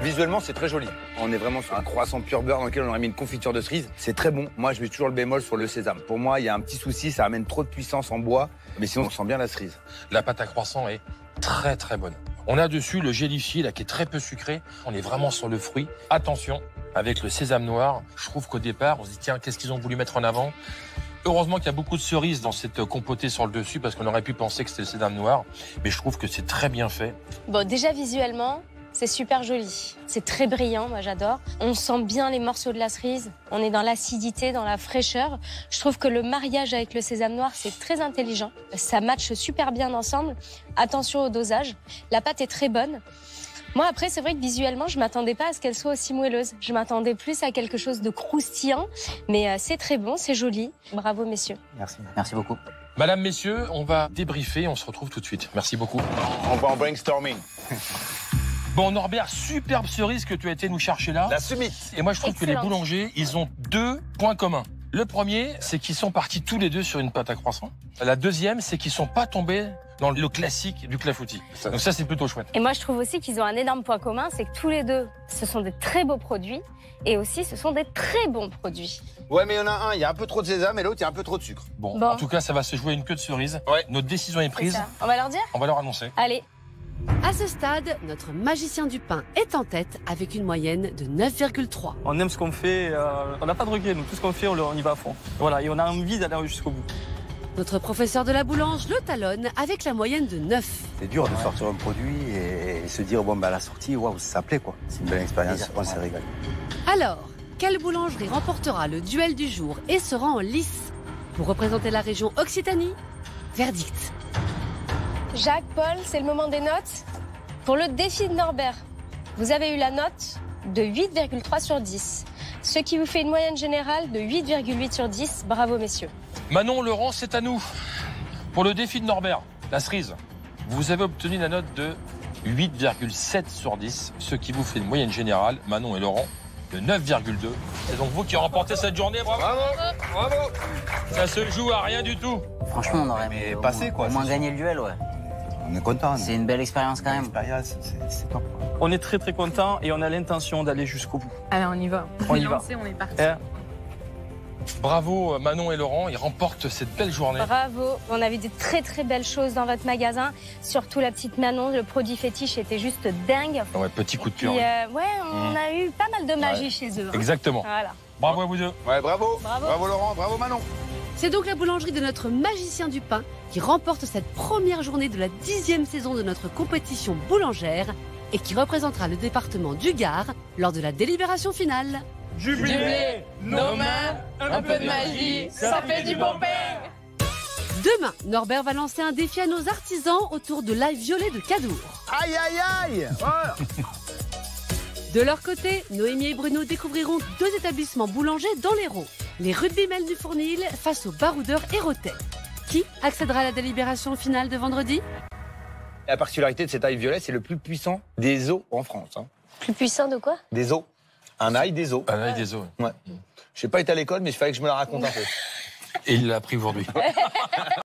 S2: Visuellement, c'est très joli. On est vraiment sur un croissant pur beurre dans lequel on aurait mis une confiture de cerise. C'est très bon. Moi, je mets toujours le bémol sur le sésame. Pour moi, il y a un petit souci, ça amène trop de puissance en bois. Mais sinon, on sent bien la cerise.
S1: La pâte à croissant est très très bonne. On a dessus le gélifié là qui est très peu sucré. On est vraiment sur le fruit. Attention, avec le sésame noir, je trouve qu'au départ, on se dit tiens, qu'est-ce qu'ils ont voulu mettre en avant? Heureusement qu'il y a beaucoup de cerises dans cette compotée sur le dessus parce qu'on aurait pu penser que c'était le sésame noir. Mais je trouve que c'est très bien fait.
S5: Bon, déjà visuellement, c'est super joli. C'est très brillant, moi j'adore. On sent bien les morceaux de la cerise. On est dans l'acidité, dans la fraîcheur. Je trouve que le mariage avec le sésame noir, c'est très intelligent. Ça matche super bien ensemble. Attention au dosage. La pâte est très bonne. Moi, après, c'est vrai que visuellement, je m'attendais pas à ce qu'elle soit aussi moelleuse. Je m'attendais plus à quelque chose de croustillant. Mais c'est très bon, c'est joli. Bravo, messieurs.
S14: Merci. Merci beaucoup.
S1: Madame, messieurs, on va débriefer. On se retrouve tout de suite. Merci beaucoup.
S2: On va en brainstorming.
S1: Bon, Norbert, superbe cerise que tu as été nous chercher là.
S2: La summit.
S1: Et moi, je trouve que les boulangers, ils ont 2 points communs. Le premier, c'est qu'ils sont partis tous les deux sur une pâte à croissant. La deuxième, c'est qu'ils sont pas tombés dans le classique du clafoutis. Donc ça, c'est plutôt chouette.
S5: Et moi, je trouve aussi qu'ils ont un énorme point commun, c'est que tous les deux, ce sont des très beaux produits. Et aussi, ce sont des très bons produits.
S2: Ouais, mais il y en a un, il y a un peu trop de sésame et l'autre, il y a un peu trop de sucre.
S1: Bon, en tout cas, ça va se jouer une queue de cerise.
S2: Ouais.
S1: Notre décision est prise.
S5: On va leur dire?
S1: On va leur annoncer.
S5: Allez.
S6: À ce stade, notre magicien du pain est en tête avec une moyenne de 9,3.
S9: On aime ce qu'on fait, on n'a pas de regrets, nous. Tout ce qu'on fait, on y va à fond. Voilà, et on a envie d'aller jusqu'au bout.
S6: Notre professeur de la boulange le talonne avec la moyenne de 9.
S10: C'est dur de sortir un produit et se dire, bon, bah, à la sortie, waouh, ça plaît, quoi. C'est une belle expérience, on s'est régalé.
S6: Alors, quelle boulangerie remportera le duel du jour et sera en lice pour représenter la région Occitanie? Verdict.
S5: Jacques, Paul, c'est le moment des notes. Pour le défi de Norbert, vous avez eu la note de 8,3 sur 10. Ce qui vous fait une moyenne générale de 8,8 sur 10. Bravo, messieurs.
S1: Manon, Laurent, c'est à nous. Pour le défi de Norbert, la cerise, vous avez obtenu la note de 8,7 sur 10, ce qui vous fait une moyenne générale, Manon et Laurent, de 9,2. C'est donc vous qui remportez cette journée, bravo.
S2: Bravo, bravo.
S1: Ça se joue à rien du tout.
S14: Franchement, on aurait aimé au moins gagner le duel, ouais.
S10: On est content.
S14: C'est une belle expérience quand même.
S10: L'expérience, c'est top.
S9: On est très très content et on a l'intention d'aller jusqu'au bout.
S12: Allez, on y va.
S9: On y va.
S12: On est parti.
S1: Bravo Manon et Laurent, ils remportent cette belle journée.
S5: Bravo, on a vu de très très belles choses dans votre magasin. Surtout la petite Manon, le produit fétiche était juste dingue.
S1: Ouais, petit coup de cœur.
S5: Ouais, on a eu pas mal de magie chez eux. Hein.
S1: Exactement.
S5: Voilà.
S1: Bravo à vous deux.
S2: Ouais, bravo.
S5: Bravo.
S2: Bravo Laurent, bravo Manon.
S6: C'est donc la boulangerie de notre magicien du pain qui remporte cette première journée de la 10e saison de notre compétition boulangère et qui représentera le département du Gard lors de la délibération finale.
S9: Jubilé, nos mains, un peu de magie, ça fait du bon pain.
S6: Demain, Norbert va lancer un défi à nos artisans autour de l'ail violet de Cadour.
S4: Aïe, aïe, aïe. Voilà.
S6: De leur côté, Noémie et Bruno découvriront 2 établissements boulangers dans l'Hérault. Les Rugbymen du Fournil face aux baroudeurs hérotais. Qui accédera à la délibération finale de vendredi?
S2: La particularité de cet ail violet, c'est le plus puissant des os en France. Hein.
S5: Plus puissant de quoi?
S2: Des os. Un ail des os.
S1: Un ail des os.
S2: Ouais. Je n'ai pas été à l'école, mais il fallait que je me la raconte un peu.
S1: Et il l'a appris aujourd'hui.